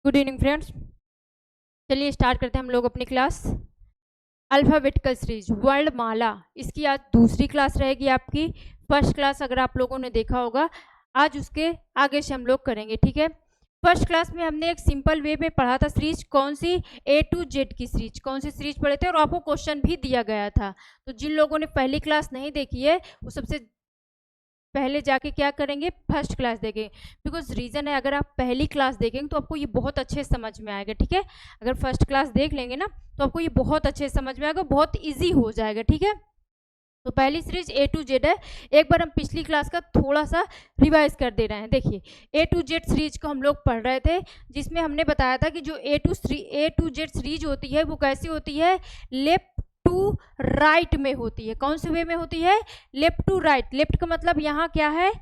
Good evening friends. चलिए start करते हैं हम लोग अपनी क्लास अल्फ़ाबेटिकल सीरीज वर्णमाला। इसकी आज दूसरी क्लास रहेगी आपकी। फर्स्ट क्लास अगर आप लोगों ने देखा होगा, आज उसके आगे से हम लोग करेंगे, ठीक है। फर्स्ट क्लास में हमने एक सिंपल वे में पढ़ा था सीरीज, कौन सी, A to Z की सीरीज, कौन सी सीरीज पढ़े थे और आपको क्वेश्चन भी दिया गया था। तो जिन लोगों ने पहली क्लास नहीं देखी है वो सबसे पहले जाके क्या करेंगे, फर्स्ट क्लास देखें। बिकॉज रीज़न है, अगर आप पहली क्लास देखेंगे तो आपको ये बहुत अच्छे समझ में आएगा, ठीक है। अगर फर्स्ट क्लास देख लेंगे ना तो आपको ये बहुत अच्छे समझ में आएगा, बहुत इजी हो जाएगा, ठीक है। तो पहली सीरीज A to Z है। एक बार हम पिछली क्लास का थोड़ा सा रिवाइज कर दे रहे हैं। देखिए A to Z सीरीज को हम लोग पढ़ रहे थे, जिसमें हमने बताया था कि जो A to Z सीरीज होती है वो कैसी होती है, लेफ्ट टू राइट में होती है। कौन से वे में होती है, लेफ्ट टू राइट। लेफ्ट का मतलब यहाँ क्या है,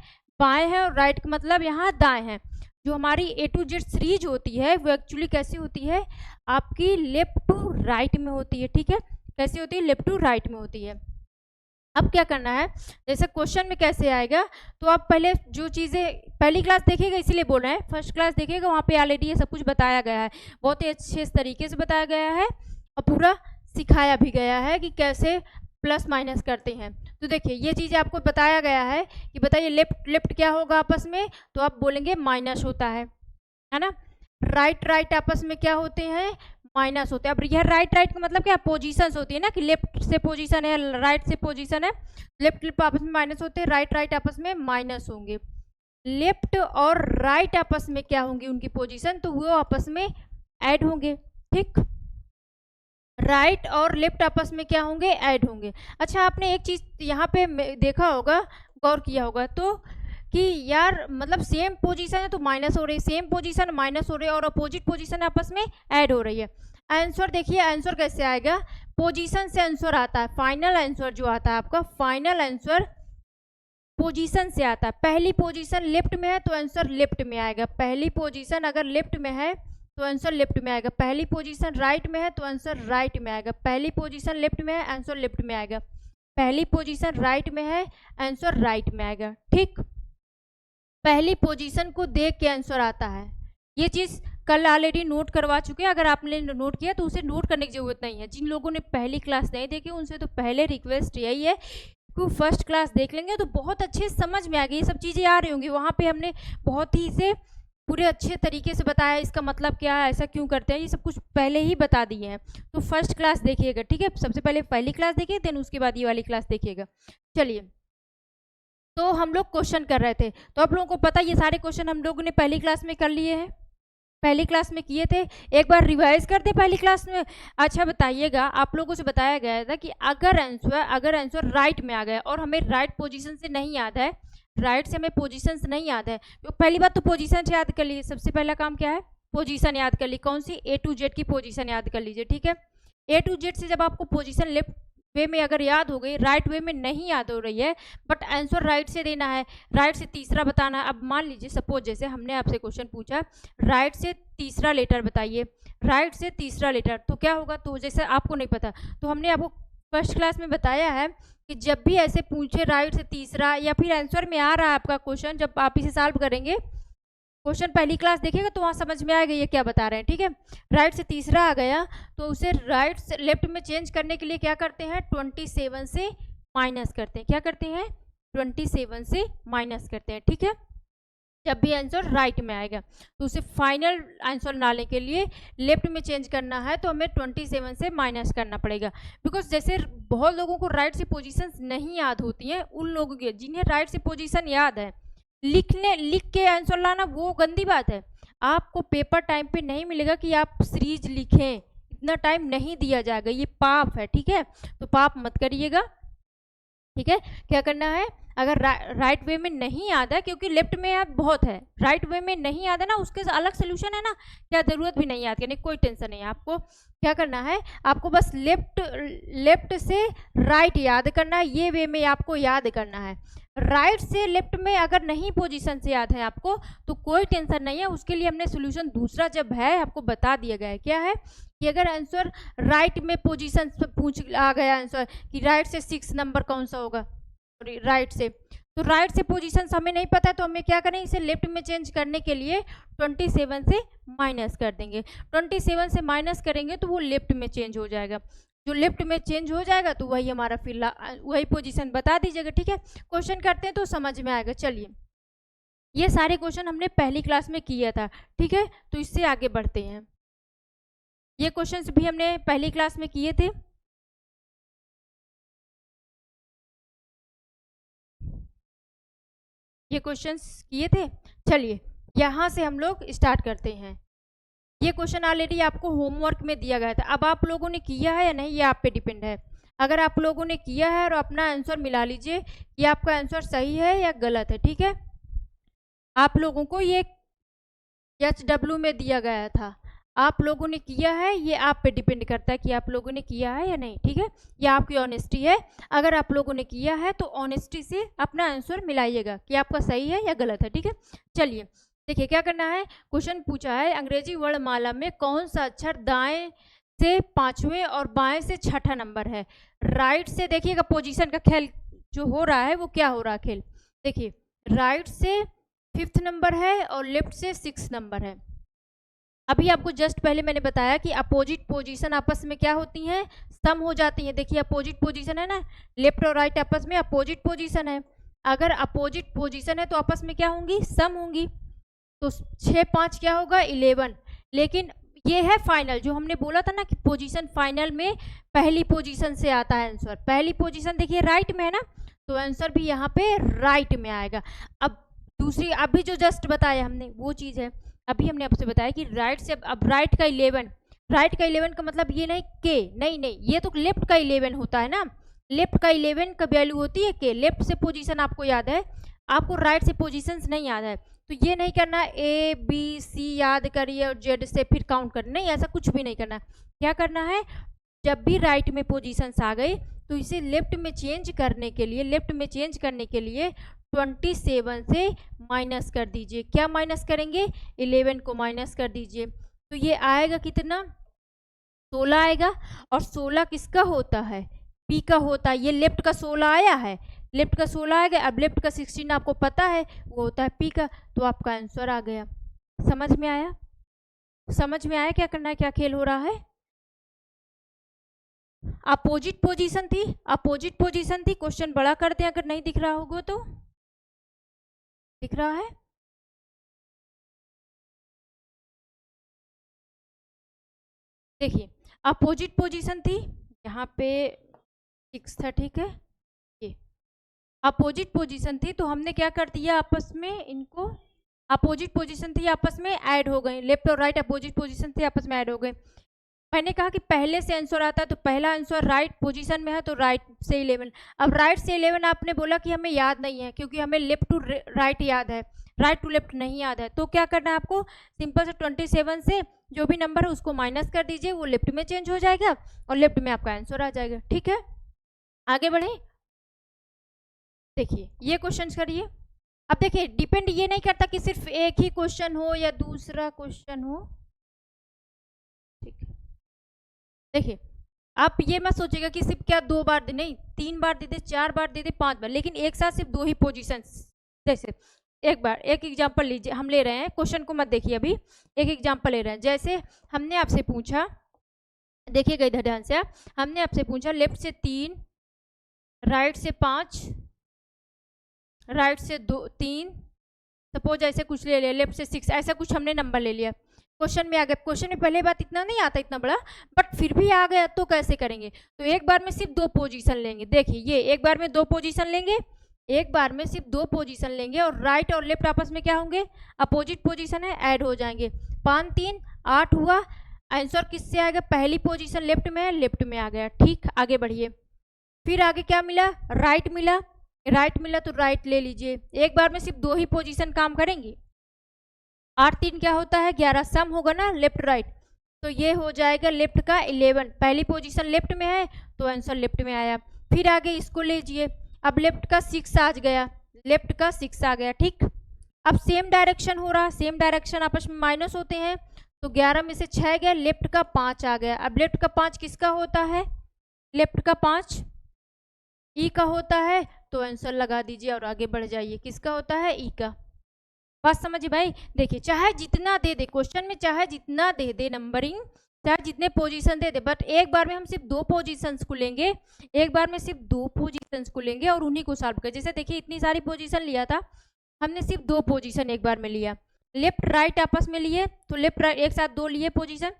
बाएं है, और राइट का मतलब यहाँ दाएं है। जो हमारी A to Z सीरीज होती है वो एक्चुअली कैसी होती है, आपकी लेफ्ट टू राइट में होती है, ठीक है। कैसी होती है, लेफ्ट टू राइट में होती है। अब क्या करना है, जैसे क्वेश्चन में कैसे आएगा, तो आप पहले जो चीज़ें पहली क्लास देखिएगा, इसीलिए बोल रहे हैं फर्स्ट क्लास देखिएगा, वहाँ पे ऑलरेडी ये सब कुछ बताया गया है, बहुत ही अच्छे तरीके से बताया गया है और पूरा सिखाया भी गया है कि कैसे प्लस माइनस करते हैं। तो देखिए ये चीज़ें आपको बताया गया है कि बताइए लेफ्ट लेफ्ट क्या होगा आपस में, तो आप बोलेंगे माइनस होता है ना। राइट राइट आपस में क्या होते हैं, माइनस होते हैं। अब यह राइट राइट का मतलब क्या, पोजीशंस होती है ना, कि लेफ्ट से पोजीशन है, राइट से पोजीशन है, लेफ्ट लेफ्ट आपस में माइनस होते हैं, राइट राइट आपस में माइनस होंगे। लेफ्ट और राइट आपस में क्या होंगी उनकी पोजीशन, तो वो आपस में ऐड होंगे, ठीक। राइट और लेफ्ट आपस में क्या होंगे, ऐड होंगे। अच्छा आपने एक चीज़ यहाँ पे देखा होगा, गौर किया होगा तो, कि यार मतलब सेम पोजीशन है तो माइनस हो रही है, सेम पोजीशन माइनस हो रही है, और अपोजिट पोजीशन आपस में ऐड हो रही है। आंसर देखिए, आंसर कैसे आएगा, पोजीशन से आंसर आता है। फाइनल आंसर जो आता है आपका, फाइनल आंसर पोजीशन से आता है। पहली पोजीशन लेफ्ट में है तो आंसर लेफ्ट में आएगा। पहली पोजीशन अगर लेफ्ट में है तो आंसर लेफ्ट में आएगा। पहली पोजीशन राइट में है तो आंसर राइट में आएगा। पहली पोजीशन लेफ्ट में है, आंसर लेफ्ट में आएगा। पहली पोजीशन राइट में है, आंसर राइट में आएगा, ठीक। पहली पोजीशन को देख के आंसर आता है। ये चीज़ कल ऑलरेडी नोट करवा चुके हैं, अगर आपने नोट किया तो उसे नोट करने की जरूरत नहीं है। जिन लोगों ने पहली क्लास नहीं देखी उनसे तो पहले रिक्वेस्ट यही है कि फर्स्ट क्लास देख लेंगे तो बहुत अच्छे समझ में आ गई, ये सब चीज़ें आ रही होंगी। वहाँ पे हमने बहुत ही इसे पूरे अच्छे तरीके से बताया, इसका मतलब क्या है, ऐसा क्यों करते हैं, ये सब कुछ पहले ही बता दिए हैं। तो फर्स्ट क्लास देखिएगा, ठीक है। सबसे पहले पहली क्लास देखिए, देन उसके बाद ये वाली क्लास देखिएगा। चलिए, तो हम लोग क्वेश्चन कर रहे थे, तो आप लोगों को पता ये सारे क्वेश्चन हम लोगों ने पहली क्लास में कर लिए हैं, पहली क्लास में किए थे। एक बार रिवाइज करते पहली क्लास में। अच्छा बताइएगा, आप लोगों से बताया गया था कि अगर आंसर राइट में आ गया और हमें राइट पोजीशन से नहीं याद है, राइट से हमें पोजीशन से नहीं याद है, तो पहली बात तो पोजीशन याद कर लीजिए। सबसे पहला काम क्या है, पोजीशन याद कर ली। कौन सी, A to Z की पोजीशन याद कर लीजिए, ठीक है। A to Z से जब आपको पोजीशन लेफ्ट वे में अगर याद हो गई, राइट वे में नहीं याद हो रही है, बट आंसर राइट से देना है, राइट से तीसरा बताना है। अब मान लीजिए सपोज जैसे हमने आपसे क्वेश्चन पूछा, राइट से तीसरा लेटर बताइए, राइट से तीसरा लेटर, तो क्या होगा, तो जैसे आपको नहीं पता तो हमने आपको फर्स्ट क्लास में बताया है कि जब भी ऐसे पूछे राइट से तीसरा, या फिर आंसर में आ रहा है आपका क्वेश्चन, जब आप इसे सॉल्व करेंगे, क्वेश्चन पहली क्लास देखिएगा तो वहाँ समझ में आएगा ये क्या बता रहे हैं, ठीक है। राइट से तीसरा आ गया तो उसे राइट से लेफ्ट में चेंज करने के लिए क्या करते हैं, 27 से माइनस करते हैं। क्या करते हैं, 27 से माइनस करते हैं, ठीक है। जब भी आंसर राइट में आएगा तो उसे फाइनल आंसर लाने के लिए लेफ्ट में चेंज करना है, तो हमें 27 से माइनस करना पड़ेगा। बिकॉज जैसे बहुत लोगों को राइट से पोजीशन नहीं याद होती हैं, उन लोगों के जिन्हें राइट से पोजीशन याद है, लिख के आंसर लाना वो गंदी बात है। आपको पेपर टाइम पे नहीं मिलेगा कि आप सीरीज लिखें, इतना टाइम नहीं दिया जाएगा, ये पाप है, ठीक है। तो पाप मत करिएगा, ठीक है। क्या करना है, अगर राइट वे में नहीं याद है, क्योंकि लेफ्ट में याद बहुत है, राइट वे में नहीं याद है ना, उसके अलग सोल्यूशन है ना, क्या ज़रूरत भी नहीं याद करने, कोई टेंशन नहीं है। आपको क्या करना है, आपको बस लेफ्ट से राइट याद करना है, ये वे में आपको याद करना है। राइट से लेफ्ट में अगर नहीं पोजीशन से याद है आपको तो कोई टेंशन नहीं है, उसके लिए हमने सोल्यूशन दूसरा जब है आपको बता दिया गया है। क्या है कि अगर आंसर राइट में पोजीशन पूछ आ गया आंसर कि राइट से 6 नंबर कौन सा होगा, राइट से, तो राइट से पोजीशन हमें नहीं पता है, तो हमें क्या करें, इसे लेफ्ट में चेंज करने के लिए 27 से माइनस कर देंगे। 27 से माइनस करेंगे तो वो लेफ्ट में चेंज हो जाएगा। जो लेफ्ट में चेंज हो जाएगा तो वही हमारा फिर वही पोजीशन बता दीजिएगा, ठीक है। क्वेश्चन करते हैं तो समझ में आएगा। चलिए, ये सारे क्वेश्चन हमने पहली क्लास में किया था, ठीक है। तो इससे आगे बढ़ते हैं। ये क्वेश्चंस भी हमने पहली क्लास में किए थे। ये क्वेश्चंस किए थे। चलिए, यहाँ से हम लोग स्टार्ट करते हैं। ये क्वेश्चन ऑलरेडी आपको होमवर्क में दिया गया था। अब आप लोगों ने किया है या नहीं, ये आप पे डिपेंड है। अगर आप लोगों ने किया है और अपना आंसर मिला लीजिए कि आपका आंसर सही है या गलत है, ठीक है। आप लोगों को ये HW में दिया गया था, आप लोगों ने किया है, ये आप पे डिपेंड करता है कि आप लोगों ने किया है या नहीं, ठीक है। ये आपकी ऑनेस्टी है। अगर आप लोगों ने किया है तो ऑनेस्टी से अपना आंसर मिलाइएगा कि आपका सही है या गलत है, ठीक है। चलिए देखिए क्या करना है। क्वेश्चन पूछा है, अंग्रेजी वर्णमाला में कौन सा अक्षर दाएं से 5वें और बाएं से 6ठा नंबर है। राइट से देखिएगा, पोजीशन का खेल जो हो रहा है वो क्या हो रहा है खेल। देखिए, राइट से 5th नंबर है और लेफ्ट से 6 नंबर है। अभी आपको जस्ट पहले मैंने बताया कि अपोजिट पोजीशन आपस में क्या होती हैं, सम हो जाती हैं। देखिए अपोजिट पोजीशन है ना, लेफ्ट और राइट आपस में अपोजिट पोजीशन है। अगर अपोजिट पोजीशन है तो आपस में क्या होंगी, सम होंगी। तो 6 5 क्या होगा, 11। लेकिन ये है फाइनल, जो हमने बोला था ना कि पोजीशन फाइनल में पहली पोजीशन से आता है आंसर। पहली पोजीशन देखिए राइट में है ना, तो आंसर भी यहाँ पे राइट में आएगा। अब दूसरी, अभी जो जस्ट बताया हमने वो चीज़ है। अभी हमने आपसे बताया कि राइट से, अब राइट का 11, राइट का 11 का मतलब ये नहीं के, नहीं, ये तो लेफ्ट का 11 होता है ना। लेफ्ट का 11 का वैल्यू होती है के। लेफ्ट से पोजीशन आपको याद है, आपको राइट से पोजीशंस नहीं याद है। तो ये नहीं करना ABC याद करिए और Z से फिर काउंट करना, नहीं, ऐसा कुछ भी नहीं करना। क्या करना है, जब भी राइट में पोजीशंस आ गई तो इसे लेफ्ट में चेंज करने के लिए, 27 से माइनस कर दीजिए। क्या माइनस करेंगे, 11 को माइनस कर दीजिए। तो ये आएगा कितना, 16 आएगा। और 16 किसका होता है, P का होता है। ये लेफ्ट का 16 आया है, लेफ्ट का 16 आएगा। अब लेफ्ट का 16 आपको पता है, वो होता है P का। तो आपका आंसर आ गया। समझ में आया, समझ में आया क्या करना है, क्या खेल हो रहा है। अपोजिट पोजीशन थी, अपोजिट पोजीशन थी। क्वेश्चन बड़ा कर दें अगर नहीं दिख रहा होगा तो। दिख रहा है, देखिए अपोजिट पोजीशन थी, यहाँ पे 6 था, ठीक है। ये अपोजिट पोजीशन थी तो हमने क्या कर दिया, आपस में इनको, अपोजिट पोजीशन थी आपस में ऐड हो गए। लेफ्ट और राइट अपोजिट पोजीशन थे, आपस में ऐड हो गए। मैंने कहा कि पहले से आंसर आता है, तो पहला आंसर राइट पोजीशन में है तो राइट से 11। अब राइट से 11 आपने बोला कि हमें याद नहीं है, क्योंकि हमें लेफ्ट टू राइट याद है, राइट टू लेफ्ट नहीं याद है। तो क्या करना है आपको, सिंपल से 27 से जो भी नंबर है उसको माइनस कर दीजिए, वो लेफ्ट में चेंज हो जाएगा और लेफ्ट में आपका आंसर आ जाएगा, ठीक है। आगे बढ़े, देखिए ये क्वेश्चन करिए। अब देखिए डिपेंड ये नहीं करता कि सिर्फ एक ही क्वेश्चन हो या दूसरा क्वेश्चन हो, ठीक है। देखिए आप ये मत सोचिएगा कि सिर्फ क्या 2 बार दे, नहीं 3 बार दे दे, 4 बार दे दे, 5 बार, लेकिन एक साथ सिर्फ 2 ही पोजीशन। जैसे एक बार एक एग्जांपल लीजिए, हम ले रहे हैं, क्वेश्चन को मत देखिए, अभी एक एग्जांपल ले रहे हैं। जैसे हमने आपसे पूछा, देखिएगा इधर ध्यान से, हमने आपसे पूछा लेफ्ट से 3, राइट से 5, राइट से 2 3, सपोज ऐसे कुछ ले लिया, लेफ्ट से 6, ऐसा कुछ हमने नंबर ले लिया। क्वेश्चन में आ गया, क्वेश्चन में पहले बात इतना नहीं आता, इतना बड़ा, बट फिर भी आ गया। तो कैसे करेंगे, तो एक बार में सिर्फ 2 पोजीशन लेंगे। देखिए ये एक बार में 2 पोजीशन लेंगे, एक बार में सिर्फ 2 पोजीशन लेंगे, और राइट और लेफ्ट आपस में क्या होंगे, अपोजिट पोजीशन है, ऐड हो जाएंगे। 5 3 8 हुआ। आंसर किससे आएगा, पहली पोजीशन लेफ्ट में है, लेफ्ट में आ गया, ठीक। आगे बढ़िए, फिर आगे क्या मिला, राइट मिला, राइट मिला तो राइट ले लीजिए। एक बार में सिर्फ 2 ही पोजीशन काम करेंगी। 8 3 क्या होता है, 11, सम होगा ना लेफ्ट राइट, तो ये हो जाएगा लेफ्ट का 11। पहली पोजीशन लेफ्ट में है तो आंसर लेफ्ट में आया। फिर आगे इसको लीजिए, अब लेफ्ट का 6 आ गया, लेफ्ट का 6 आ गया, ठीक। अब सेम डायरेक्शन हो रहा, सेम डायरेक्शन आपस में माइनस होते हैं, तो 11 में से 6 गया, लेफ्ट का 5 आ गया। अब लेफ्ट का 5 किसका होता है, लेफ्ट का 5 ई का होता है, तो आंसर लगा दीजिए और आगे बढ़ जाइए। किसका होता है? ई का। बात समझिए भाई। देखिए चाहे जितना दे दे क्वेश्चन में, चाहे जितना दे दे नंबरिंग, चाहे जितने पोजीशन दे दे, बट एक बार में हम सिर्फ 2 पोजीशंस को लेंगे, एक बार में सिर्फ 2 पोजीशंस को लेंगे और उन्हीं को सॉल्व कर। जैसे देखिए इतनी सारी पोजीशन लिया था, हमने सिर्फ 2 पोजीशन एक बार में लिया, लेफ्ट राइट आपस में लिए, तो लेफ्ट राइट एक साथ 2 लिए पोजीशन,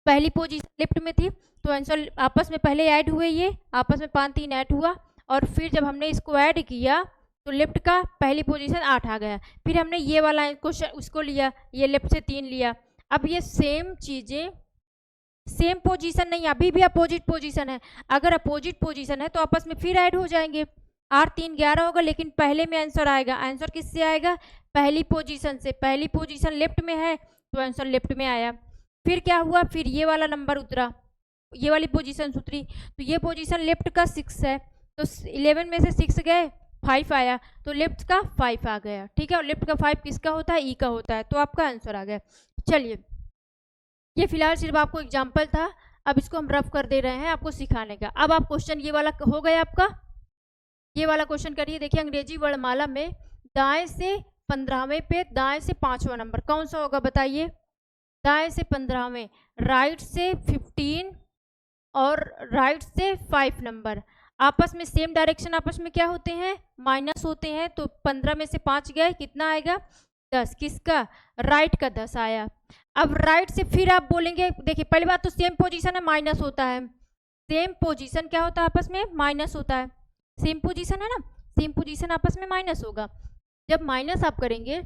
पहली पोजीशन लेफ्ट में थी तो आंसर आपस में पहले ऐड हुए, ये आपस में 5 3 ऐड हुआ, और फिर जब हमने इसको ऐड किया तो लेफ्ट का पहली पोजीशन 8 आ गया। फिर हमने ये वाला क्वेश्चन उसको लिया, ये लेफ्ट से 3 लिया। अब ये सेम चीज़ें, सेम पोजीशन नहीं, अभी भी अपोजिट पोजीशन है। अगर अपोजिट पोजीशन है तो आपस में फिर ऐड हो जाएंगे, 8 3 11 होगा, लेकिन पहले में आंसर आएगा। आंसर किससे आएगा? पहली पोजीशन से। पहली पोजीशन लेफ्ट में है तो आंसर लेफ्ट में आया। फिर क्या हुआ? फिर ये वाला नंबर उतरा, ये वाली पोजीशन उतरी, तो ये पोजीशन लेफ्ट का 6 है, तो 11 में से 6 गए, 5 आया, तो लेफ्ट का 5 आ गया। ठीक है, और लेफ्ट का 5 किसका होता है? ई का होता है, तो आपका आंसर आ गया। चलिए, ये फिलहाल सिर्फ आपको एग्जाम्पल था, अब इसको हम रफ कर दे रहे हैं आपको सिखाने का। अब आप क्वेश्चन ये वाला हो गया आपका, ये वाला क्वेश्चन करिए। देखिए अंग्रेजी वर्णमाला में दाएं से 15वें पे दाएं से 5वां नंबर कौन सा होगा बताइए? दाएं से 15वें, राइट से 15 और राइट से 5 नंबर आपस में सेम डायरेक्शन, आपस में क्या होते हैं? माइनस होते हैं। तो 15 में से 5 गए, कितना आएगा? 10। किसका? राइट का 10 आया। अब राइट से फिर आप बोलेंगे, देखिए पहली बात तो सेम पोजीशन है, माइनस होता है। सेम पोजीशन क्या होता है? आपस में माइनस होता है। सेम पोजीशन है ना, सेम पोजीशन आपस में माइनस होगा। जब माइनस आप करेंगे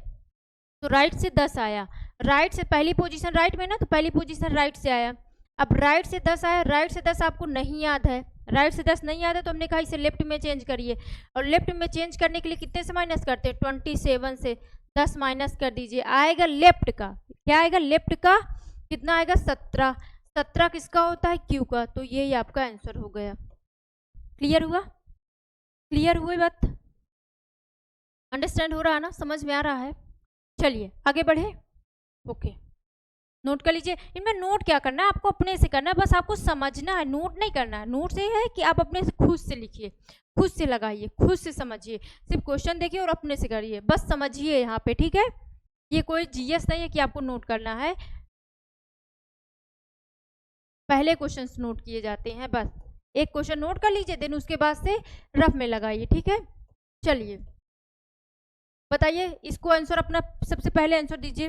तो राइट से 10 आया, राइट से पहली पोजीशन राइट में ना, तो पहली पोजीशन राइट से आया। अब राइट से 10 आया, राइट से 10 आपको नहीं याद है, राइट से 10 नहीं याद है, तो हमने कहा इसे लेफ्ट में चेंज करिए। और लेफ्ट में चेंज करने के लिए कितने से माइनस करते हैं? 27 से 10 माइनस कर दीजिए, आएगा लेफ्ट का। क्या आएगा? लेफ्ट का कितना आएगा? 17। 17 किसका होता है? क्यू का। तो यही आपका आंसर हो गया। क्लियर हुआ? क्लियर हुई बात? अंडरस्टैंड हो रहा है ना? समझ में आ रहा है? चलिए आगे बढ़े। ओके, नोट कर लीजिए। इनमें नोट क्या करना है? आपको अपने से करना है, बस आपको समझना है, नोट नहीं करना है। नोट से है कि आप अपने से खुद से लिखिए, खुद से लगाइए, खुद से समझिए, सिर्फ क्वेश्चन देखिए और अपने से करिए, बस समझिए यहाँ पे। ठीक है, ये कोई जीएस नहीं है कि आपको नोट करना है, पहले क्वेश्चंस नोट किए जाते हैं। बस एक क्वेश्चन नोट कर लीजिए, देन उसके बाद से रफ में लगाइए। ठीक है, चलिए बताइए इसको आंसर, अपना सबसे पहले आंसर दीजिए।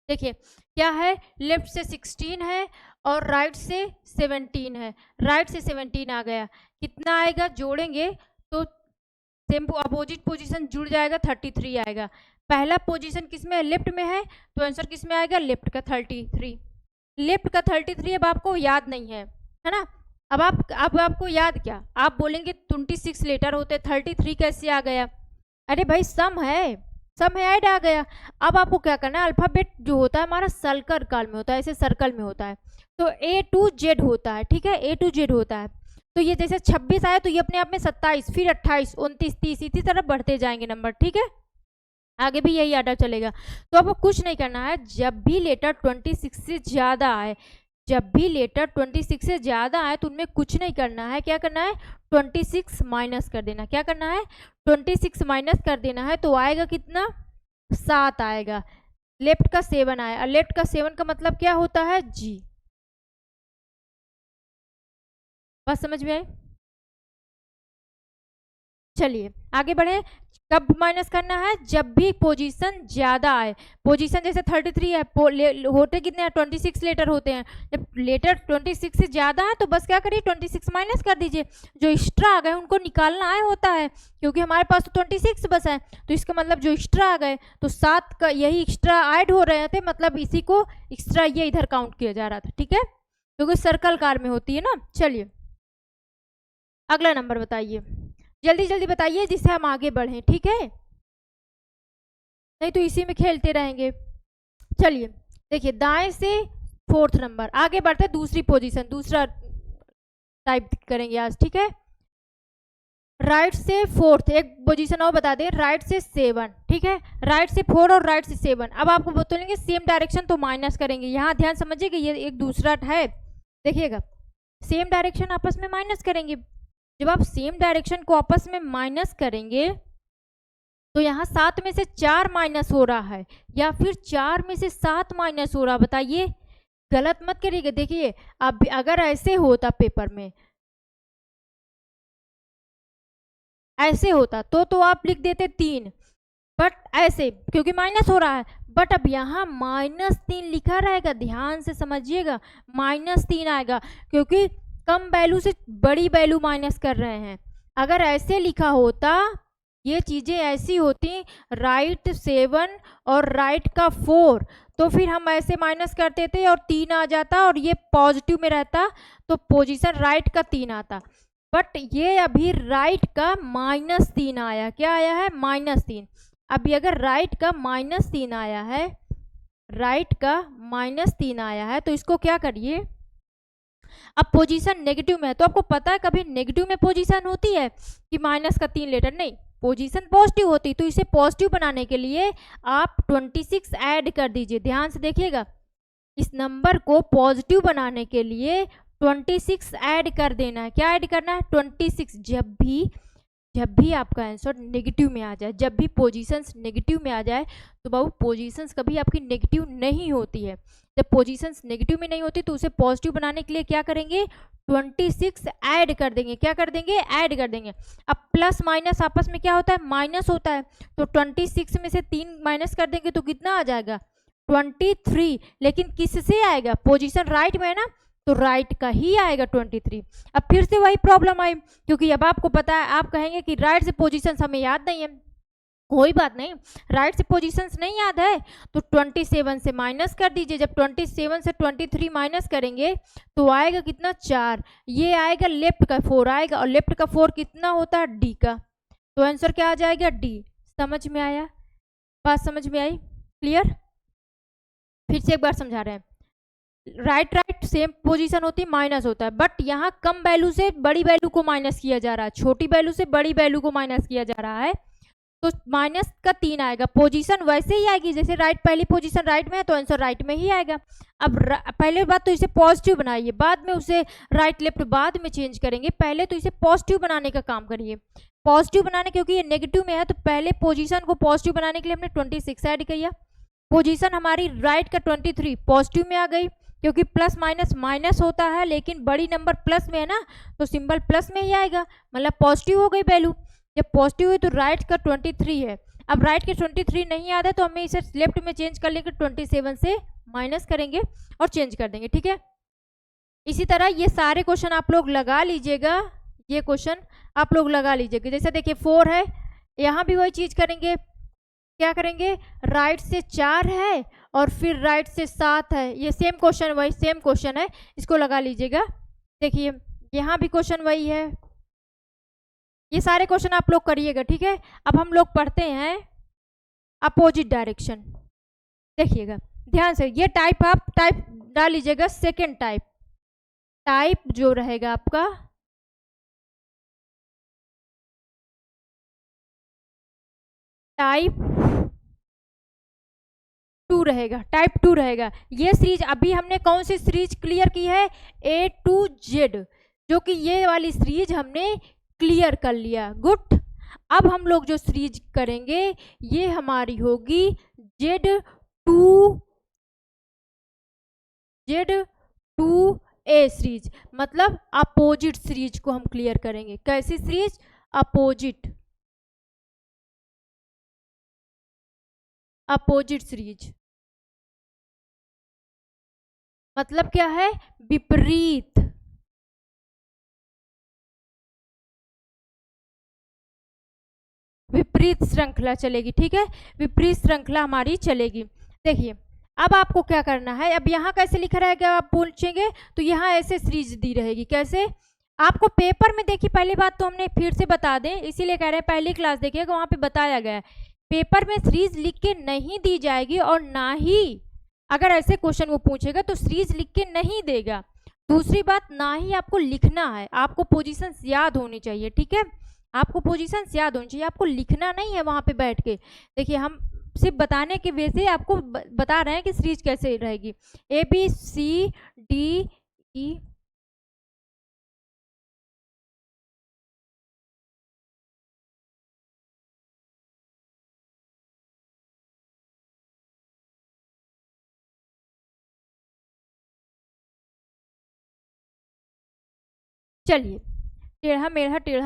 देखिए क्या है, लेफ्ट से 16 है और राइट से 17 है, राइट से 17 आ गया, कितना आएगा? जोड़ेंगे तो सेम अपोजिट पोजीशन जुड़ जाएगा, 33 आएगा। पहला पोजीशन किस में है? लेफ्ट में है, तो आंसर किस में आएगा? लेफ्ट का 33। लेफ्ट का 33 अब आपको याद नहीं है, है ना? अब आपको याद क्या? आप बोलेंगे 26 लेटर होते, 33 कैसे आ गया? अरे भाई सम है, सम है, ऐड आ गया। अब आपको क्या करना है? अल्फाबेट जो होता है हमारा सर्कल में होता है, ऐसे सर्कल में होता है, तो A to Z होता है। ठीक है, A to Z होता है। तो ये जैसे 26 आया तो ये अपने आप में 27, फिर 28, 29, 30, इसी तरह बढ़ते जाएंगे नंबर। ठीक है, आगे भी यही आर्डर चलेगा। तो आपको कुछ नहीं करना है, जब भी लेटर 26 से ज़्यादा आए, जब भी लेटर 26 से ज़्यादा आए तो उनमें कुछ नहीं करना है। क्या करना है? 26 माइनस कर देना। क्या करना है? 26 माइनस कर देना है, तो आएगा कितना? 7 आएगा। लेफ्ट का 7 आया, लेफ्ट का 7 का मतलब क्या होता है? जी। बस समझ में आए? चलिए आगे बढ़े। कब माइनस करना है? जब भी पोजीशन ज्यादा आए। पोजीशन जैसे 33 है, होते कितने हैं? 26 लेटर होते हैं। जब लेटर 26 से ज्यादा है तो बस क्या करिए? 26 माइनस कर दीजिए। जो एक्स्ट्रा आ गए उनको निकालना आए होता है, क्योंकि हमारे पास तो 26 बस है, तो इसका मतलब जो एक्स्ट्रा आ गए तो 7 का यही एक्स्ट्रा ऐड हो रहे थे, मतलब इसी को एक्स्ट्रा ये इधर काउंट किया जा रहा था। ठीक है, क्योंकि सर्कल कार में होती है ना। चलिए अगला नंबर बताइए, जल्दी जल्दी बताइए जिससे हम आगे बढ़ें। ठीक है, नहीं तो इसी में खेलते रहेंगे। चलिए देखिए, दाएं से 4th नंबर, आगे बढ़ते हैं दूसरी पोजीशन, दूसरा टाइप करेंगे आज। ठीक है, राइट से 4th, एक पोजीशन और बता दें, राइट से 7। ठीक है, राइट से 4 और राइट से 7। अब आपको बोलेंगे सेम डायरेक्शन तो माइनस करेंगे। यहाँ ध्यान समझिए कि ये एक दूसरा है, देखिएगा सेम डायरेक्शन आपस में माइनस करेंगे। जब आप सेम डायरेक्शन को आपस में माइनस करेंगे तो यहाँ 7 में से 4 माइनस हो रहा है या फिर 4 में से 7 माइनस हो रहा है, बताइए। गलत मत करिएगा। देखिए अब अगर ऐसे होता पेपर में, ऐसे होता तो आप लिख देते 3, बट ऐसे क्योंकि माइनस हो रहा है, बट अब यहाँ -3 लिखा रहेगा, ध्यान से समझिएगा। -3 आएगा क्योंकि कम वैल्यू से बड़ी वैल्यू माइनस कर रहे हैं। अगर ऐसे लिखा होता, ये चीज़ें ऐसी होती, राइट 7 और राइट का 4, तो फिर हम ऐसे माइनस करते थे और 3 आ जाता और ये पॉजिटिव में रहता तो पोजीशन राइट का 3 आता। बट ये अभी राइट का -3 आया। क्या आया है? -3। अभी अगर राइट का -3 आया है, राइट का -3 आया है, तो इसको क्या करिए, अब पोजीशन नेगेटिव में है तो आपको पता है कभी नेगेटिव में पोजीशन होती है कि माइनस का 3 लेटर, नहीं, पोजीशन पॉजिटिव होती। तो इसे पॉजिटिव बनाने के लिए आप 26 ऐड कर दीजिए। ध्यान से देखिएगा, इस नंबर को पॉजिटिव बनाने के लिए 26 ऐड कर देना है। क्या ऐड करना है? 26। जब भी आपका आंसर नेगेटिव में आ जाए, जब भी पोजीशंस नेगेटिव में आ जाए, तो बाबू पोजीशंस कभी आपकी नेगेटिव नहीं होती है। जब पोजीशंस नेगेटिव में नहीं होती तो उसे पॉजिटिव बनाने के लिए क्या करेंगे? 26 ऐड कर देंगे। क्या कर देंगे? ऐड कर देंगे। अब प्लस माइनस आपस में क्या होता है? माइनस होता है। तो 26 में से 3 माइनस कर देंगे तो कितना आ जाएगा? 23। लेकिन किससे आएगा? पोजीशन राइट में है ना, तो राइट का ही आएगा 23। अब फिर से वही प्रॉब्लम आई, क्योंकि अब आपको पता है, आप कहेंगे कि राइट से पोजीशन हमें याद नहीं है। कोई बात नहीं, राइट से पोजीशंस नहीं याद है तो 27 से माइनस कर दीजिए। जब 27 से 23 माइनस करेंगे तो आएगा कितना? 4। ये आएगा लेफ्ट का 4 आएगा, और लेफ्ट का 4 कितना होता है? डी का। तो आंसर क्या आ जाएगा? डी। समझ में आया? बात समझ में आई? क्लियर? फिर से एक बार समझा रहे हैं। राइट सेम पोजीशन होती है, माइनस होता है, बट यहाँ कम वैल्यू से बड़ी वैल्यू को माइनस किया जा रहा है, छोटी वैल्यू से बड़ी वैल्यू को माइनस किया जा रहा है, तो माइनस का 3 आएगा। पोजीशन वैसे ही आएगी जैसे राइट, पहली पोजीशन राइट में है तो आंसर राइट में ही आएगा। अब पहले बात तो इसे पॉजिटिव बनाइए, बाद में उसे राइट लेफ्ट बाद में चेंज करेंगे। पहले तो इसे पॉजिटिव बनाने का काम करिए। पॉजिटिव बनाने, क्योंकि ये नेगेटिव में है तो पहले पोजीशन को पॉजिटिव बनाने के लिए हमने 26 ऐड किया। पोजीशन हमारी राइट का 23 पॉजिटिव में आ गई, क्योंकि प्लस माइनस माइनस होता है, लेकिन बड़ी नंबर प्लस में है ना, तो सिंबल प्लस में ही आएगा, मतलब पॉजिटिव हो गई वैल्यू। जब पॉजिटिव हुई तो राइट का 23 है। अब राइट के 23 नहीं याद है तो हमें इसे लेफ्ट में चेंज कर लेंगे, 27 से माइनस करेंगे और चेंज कर देंगे। ठीक है, इसी तरह ये सारे क्वेश्चन आप लोग लगा लीजिएगा। ये क्वेश्चन आप लोग लगा लीजिएगा। जैसे देखिए 4 है, यहाँ भी वही चीज करेंगे। क्या करेंगे? राइट से 4 है और फिर राइट से 7 है। ये सेम क्वेश्चन, वही सेम क्वेश्चन है, इसको लगा लीजिएगा। देखिए यहाँ भी क्वेश्चन वही है। ये सारे क्वेश्चन आप लोग करिएगा। ठीक है, अब हम लोग पढ़ते हैं अपोजिट डायरेक्शन। देखिएगा ध्यान से, ये टाइप आप टाइप डाल लीजिएगा। सेकेंड टाइप जो रहेगा आपका टाइप 2 रहेगा, टाइप 2 रहेगा। ये सीरीज अभी हमने कौन सी सीरीज क्लियर की है? A to Z, जो कि ये वाली सीरीज हमने क्लियर कर लिया। गुड। अब हम लोग जो सीरीज करेंगे ये हमारी होगी Z2A सीरीज, मतलब अपोजिट सीरीज को हम क्लियर करेंगे। कैसी सीरीज? अपोजिट सीरीज मतलब क्या है? विपरीत। विपरीत श्रृंखला चलेगी। ठीक है, विपरीत श्रृंखला हमारी चलेगी। देखिए अब आपको क्या करना है, अब यहाँ कैसे लिखा रहेगा आप पूछेंगे तो यहाँ ऐसे सीरीज दी रहेगी। कैसे? आपको पेपर में देखिए, पहली बात तो हमने फिर से बता दें, इसीलिए कह रहे हैं पहली क्लास देखिएगा, वहाँ पे बताया गया है पेपर में सीरीज लिख के नहीं दी जाएगी, और ना ही अगर ऐसे क्वेश्चन वो पूछेगा तो सीरीज लिख के नहीं देगा। दूसरी बात, ना ही आपको लिखना है, आपको पोजीशंस याद होनी चाहिए। ठीक है, आपको पोजीशंस याद होनी चाहिए, आपको लिखना नहीं है वहाँ पे बैठ के। देखिए हम सिर्फ बताने के वजह से आपको बता रहे हैं कि सीरीज कैसे रहेगी। ABCDE चलिए, टेढ़ा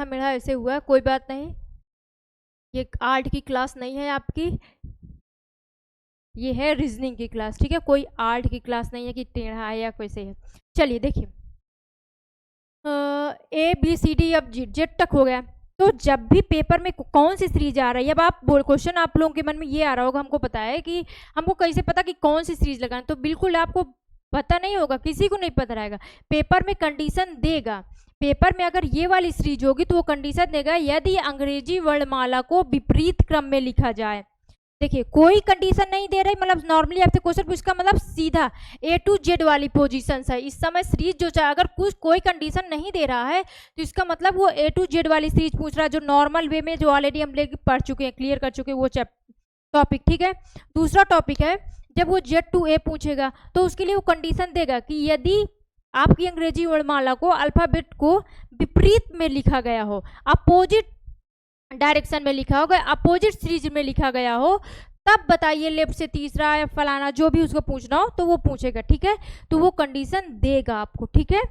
मेढ़ा ऐसे हुआ, कोई बात नहीं, ये आर्ट की क्लास नहीं है आपकी, ये है रीजनिंग की क्लास, ठीक है, कोई आर्ट की क्लास नहीं है कि टेढ़ा है या कैसे है। चलिए देखिए, ABCD अब जेड तक हो गया। तो जब भी पेपर में कौन सी सीरीज आ रही है, अब आप क्वेश्चन आप लोगों के मन में ये आ रहा होगा, हमको पता है कि हमको कैसे पता कि कौन सी सीरीज लगाएं, तो बिल्कुल आपको पता नहीं होगा, किसी को नहीं पता रहेगा। पेपर में कंडीशन देगा, पेपर में अगर ये वाली सीरीज होगी तो वो कंडीशन देगा यदि अंग्रेजी वर्णमाला को विपरीत क्रम में लिखा जाए। देखिए कोई कंडीशन नहीं दे रही, मतलब नॉर्मली आपसे क्वेश्चन पूछा मतलब सीधा A to Z वाली पोजीशन है। इस समय सीरीज जो चाहे, अगर कुछ कोई कंडीशन नहीं दे रहा है तो इसका मतलब वो A to Z वाली सीरीज पूछ रहा है, जो नॉर्मल वे में जो ऑलरेडी हम लेके पढ़ चुके हैं, क्लियर कर चुके हैं वो टॉपिक, ठीक है। दूसरा टॉपिक है, जब वो Z to A पूछेगा तो उसके लिए वो कंडीशन देगा कि यदि आपकी अंग्रेजी वर्णमाला को अल्फाबेट को विपरीत में लिखा गया हो, अपोजिट डायरेक्शन में लिखा होगा, अपोजिट सीरीज में लिखा गया हो, तब बताइए लेफ्ट से तीसरा या फलाना जो भी उसको पूछना हो तो वो पूछेगा, ठीक है। तो वो कंडीशन देगा आपको, ठीक है,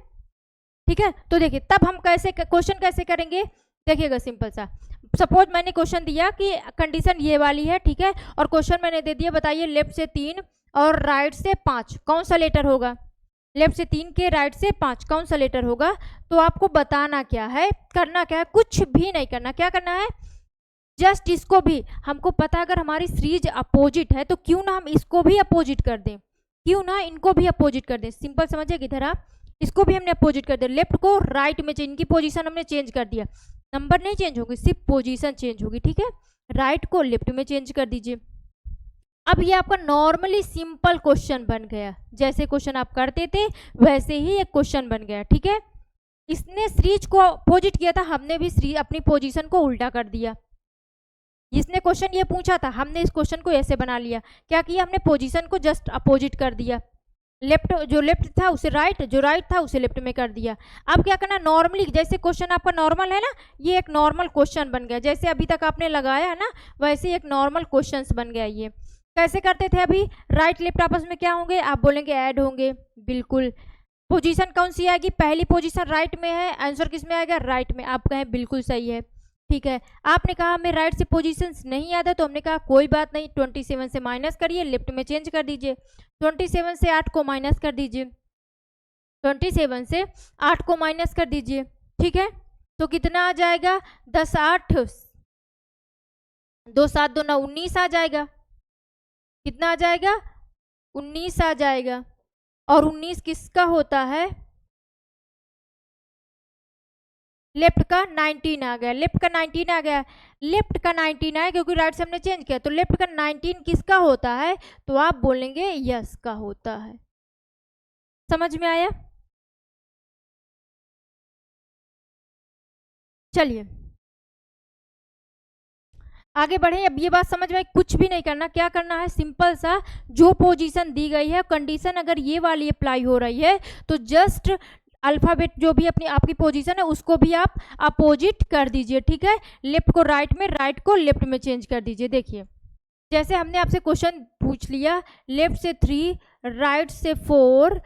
ठीक है। तो देखिए तब हम कैसे क्वेश्चन कैसे करेंगे, देखिएगा सिंपल सा। सपोज मैंने क्वेश्चन दिया कि कंडीशन ये वाली है, ठीक है, और क्वेश्चन मैंने दे दिया, बताइए लेफ्ट से 3 और राइट से 5 कौन सा लेटर होगा, लेफ्ट से 3 के राइट से 5 कौन सा लेटर होगा। तो आपको बताना क्या है, करना क्या है, कुछ भी नहीं करना, क्या करना है, जस्ट इसको भी, हमको पता है अगर हमारी सीरीज अपोजिट है तो क्यों ना हम इसको भी अपोजिट कर दें, क्यों ना इनको भी अपोजिट कर दें। सिंपल समझिए, किधर आप इसको भी हमने अपोजिट कर दिया, लेफ्ट को राइट में चेंज, इनकी पोजीशन हमने चेंज कर दिया, नंबर नहीं चेंज होगी, सिर्फ पोजीशन चेंज होगी, ठीक है। राइट को लेफ्ट में चेंज कर दीजिए। अब ये आपका नॉर्मली सिंपल क्वेश्चन बन गया, जैसे क्वेश्चन आप करते थे वैसे ही एक क्वेश्चन बन गया, ठीक है। इसने सीरीज को अपोजिट किया था, हमने भी सीरीज अपनी पोजीशन को उल्टा कर दिया। जिसने क्वेश्चन ये पूछा था हमने इस क्वेश्चन को ऐसे बना लिया, क्या किया हमने पोजीशन को जस्ट अपोजिट कर दिया, लेफ्ट जो लेफ्ट था उसे राइट, जो राइट था उसे लेफ्ट में कर दिया। अब क्या करना, नॉर्मली जैसे क्वेश्चन आपका नॉर्मल है ना, ये एक नॉर्मल क्वेश्चन बन गया, जैसे अभी तक आपने लगाया है ना वैसे एक नॉर्मल क्वेश्चन बन गया। ये कैसे करते थे, अभी राइट लेफ्ट आपस में क्या होंगे, आप बोलेंगे ऐड होंगे, बिल्कुल। पोजीशन कौन सी आएगी, पहली पोजीशन राइट में है, आंसर किस में आएगा, राइट में, आप कहें बिल्कुल सही है, ठीक है। आपने कहा हमें राइट से पोजीशंस नहीं याद है, तो हमने कहा कोई बात नहीं, 27 से माइनस करिए, लेफ्ट में चेंज कर दीजिए, 27 से 8 को माइनस कर दीजिए, 27 से 8 को माइनस कर दीजिए, ठीक है। तो कितना आ जाएगा, 10 8 2 7 2 9 19 आ जाएगा, कितना आ जाएगा, 19 आ जाएगा। और 19 किसका होता है, लेफ्ट का 19 आ गया, लेफ्ट का 19 आ गया, लेफ्ट का 19 आया क्योंकि राइट से हमने चेंज किया, तो लेफ्ट का 19 किसका होता है, तो आप बोलेंगे यस का होता है। समझ में आया। चलिए आगे बढ़े। अब ये बात समझ में, कुछ भी नहीं करना, क्या करना है, सिंपल सा जो पोजीशन दी गई है, कंडीशन अगर ये वाली अप्लाई हो रही है तो जस्ट अल्फाबेट जो भी अपनी आपकी पोजीशन है उसको भी आप अपोजिट कर दीजिए, ठीक है। लेफ्ट को राइट में, राइट को लेफ्ट में चेंज कर दीजिए। देखिए जैसे हमने आपसे क्वेश्चन पूछ लिया, लेफ्ट से 3 राइट से 4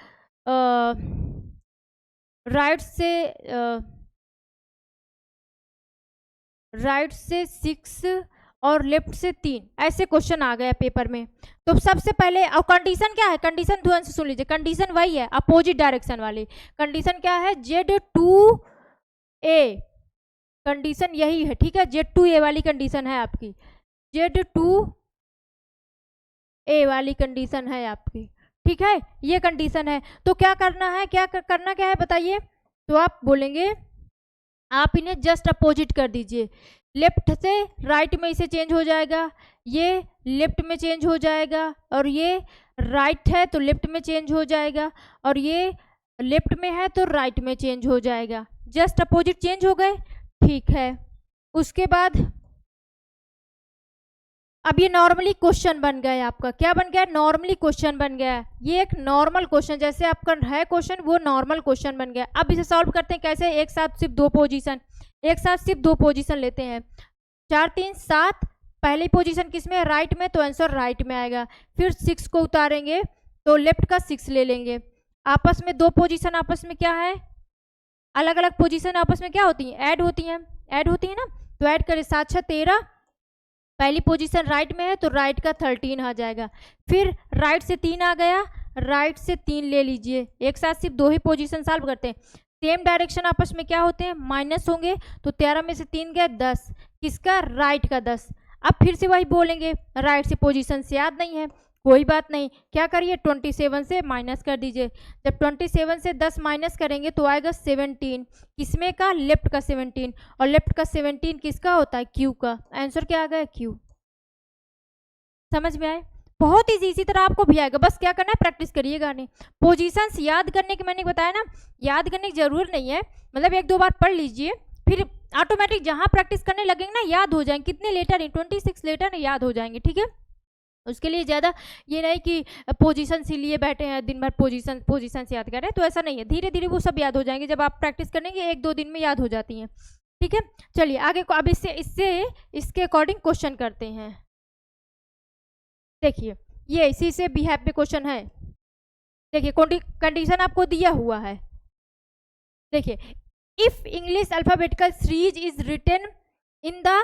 राइट से 6 और लेफ्ट से 3, ऐसे क्वेश्चन आ गया पेपर में। तो सबसे पहले, और कंडीशन क्या है, कंडीशन ध्यान से सुन लीजिए, कंडीशन वही है अपोजिट डायरेक्शन वाली। कंडीशन क्या है, Z2A, कंडीशन यही है, ठीक है, Z2A वाली कंडीशन है आपकी, Z2A वाली कंडीशन है आपकी, ठीक है, ये कंडीशन है। तो क्या करना है, करना क्या है बताइए, तो आप बोलेंगे आप इन्हें जस्ट अपोजिट कर दीजिए, लेफ्ट से राइट में इसे चेंज हो जाएगा, ये लेफ्ट में चेंज हो जाएगा, और ये राइट है तो लेफ्ट में चेंज हो जाएगा, और ये लेफ्ट में है तो राइट में चेंज हो जाएगा, जस्ट अपोजिट चेंज हो गए, ठीक है। उसके बाद अब ये नॉर्मली क्वेश्चन बन गया है आपका, क्या बन गया, नॉर्मली क्वेश्चन बन गया है। ये एक नॉर्मल क्वेश्चन, जैसे आपका है क्वेश्चन वो नॉर्मल क्वेश्चन बन गया। अब इसे सॉल्व करते हैं कैसे, एक साथ सिर्फ 2 पोजीशन, एक साथ सिर्फ 2 पोजीशन लेते हैं, 4 3 7, पहली पोजीशन किस में है, राइट में, तो आंसर राइट में आएगा। फिर 6 को उतारेंगे तो लेफ्ट का 6 ले लेंगे, आपस में 2 पोजीशन आपस में क्या है, अलग अलग पोजीशन आपस में क्या होती हैं, ऐड होती हैं, ऐड होती है ना। तो ऐड करें 7 6 13, पहली पोजीशन राइट में है तो राइट का 13 आ जाएगा। फिर राइट से 3 आ गया, राइट से 3 ले लीजिए, एक साथ सिर्फ 2 ही पोजीशन सॉल्व करते हैं। सेम डायरेक्शन आपस में क्या होते हैं, माइनस होंगे, तो 13 में से 3 गए 10, किसका, राइट का 10। अब फिर से वही बोलेंगे, राइट से पोजीशन से याद नहीं है, कोई बात नहीं, क्या करिए 27 से माइनस कर दीजिए। जब 27 से 10 माइनस करेंगे तो आएगा 17, किसमें का, लेफ्ट का 17, और लेफ्ट का 17 किसका होता है, क्यू का। आंसर क्या आ गया, क्यू। समझ में आए, बहुत ईजी, इसी तरह आपको भी आएगा, बस क्या करना है, प्रैक्टिस करिएगा। नहीं पोजीशंस याद करने की मैंने बताया ना, याद करने की जरूरत नहीं है, मतलब 1 2 बार पढ़ लीजिए, फिर ऑटोमेटिक जहां प्रैक्टिस करने लगेंगे ना याद हो जाएंगे। कितने लेटर है, 26 लेटर है, याद हो जाएंगे, ठीक है। उसके लिए ज़्यादा ये नहीं कि पोजीशन से लिए बैठे हैं दिन भर पोजीशन याद कर रहे हैं, तो ऐसा नहीं है, धीरे धीरे वो सब याद हो जाएंगे, जब आप प्रैक्टिस करेंगे 1 2 दिन में याद हो जाती हैं, ठीक है। चलिए आगे को, अब इसके अकॉर्डिंग क्वेश्चन करते हैं। देखिए ये इसी से बिहेव पे क्वेश्चन है। देखिए कंडीशन आपको दिया हुआ है, देखिए if English alphabetical series is written in the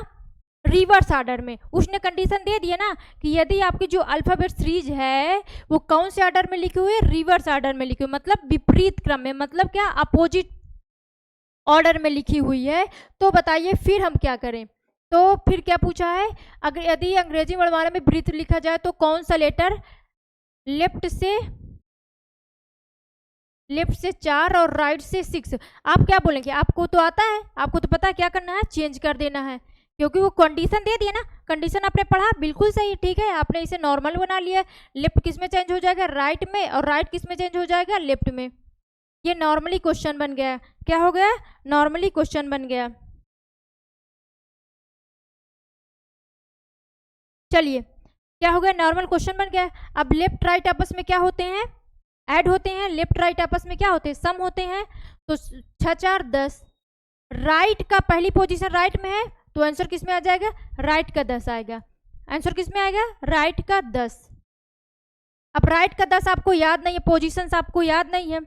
reverse order में, उसने कंडीशन दे दिया ना कि यदि आपकी जो अल्फाबेट सीरीज है वो कौन से ऑर्डर में लिखी हुई है, रिवर्स ऑर्डर में लिखी हुई, मतलब विपरीत क्रम में, मतलब क्या, अपोजिट ऑर्डर में लिखी हुई है, तो बताइए फिर हम क्या करें। तो फिर क्या पूछा है, अगर यदि अंग्रेजी वर्णमाला में विपरीत लिखा जाए तो कौन सा लेटर लेफ्ट से 4 और राइट से 6, आप क्या बोलेंगे, आपको तो आता है, आपको तो पता है क्या करना है, चेंज कर देना है, क्योंकि वो कंडीशन दे दिया ना, कंडीशन आपने पढ़ा, बिल्कुल सही, ठीक है, आपने इसे नॉर्मल बना लिया, लेफ्ट किस में चेंज हो जाएगा, राइट में, और राइट किस में चेंज हो जाएगा, लेफ्ट में। ये नॉर्मली क्वेश्चन बन गया, क्या हो गया, नॉर्मली क्वेश्चन बन गया। चलिए क्या हो गया, नॉर्मल क्वेश्चन बन गया। अब लेफ्ट राइट आपस में क्या होते हैं, ऐड होते हैं, लेफ्ट राइट आपस में क्या होते हैं, सम होते हैं, तो 6 4 10, राइट का पहली पोजीशन राइट में है तो आंसर किस में आ जाएगा, राइट का 10 आएगा, आंसर किस में आएगा, राइट का 10। अब राइट का 10 आपको याद नहीं है, पोजीशंस आपको याद नहीं है,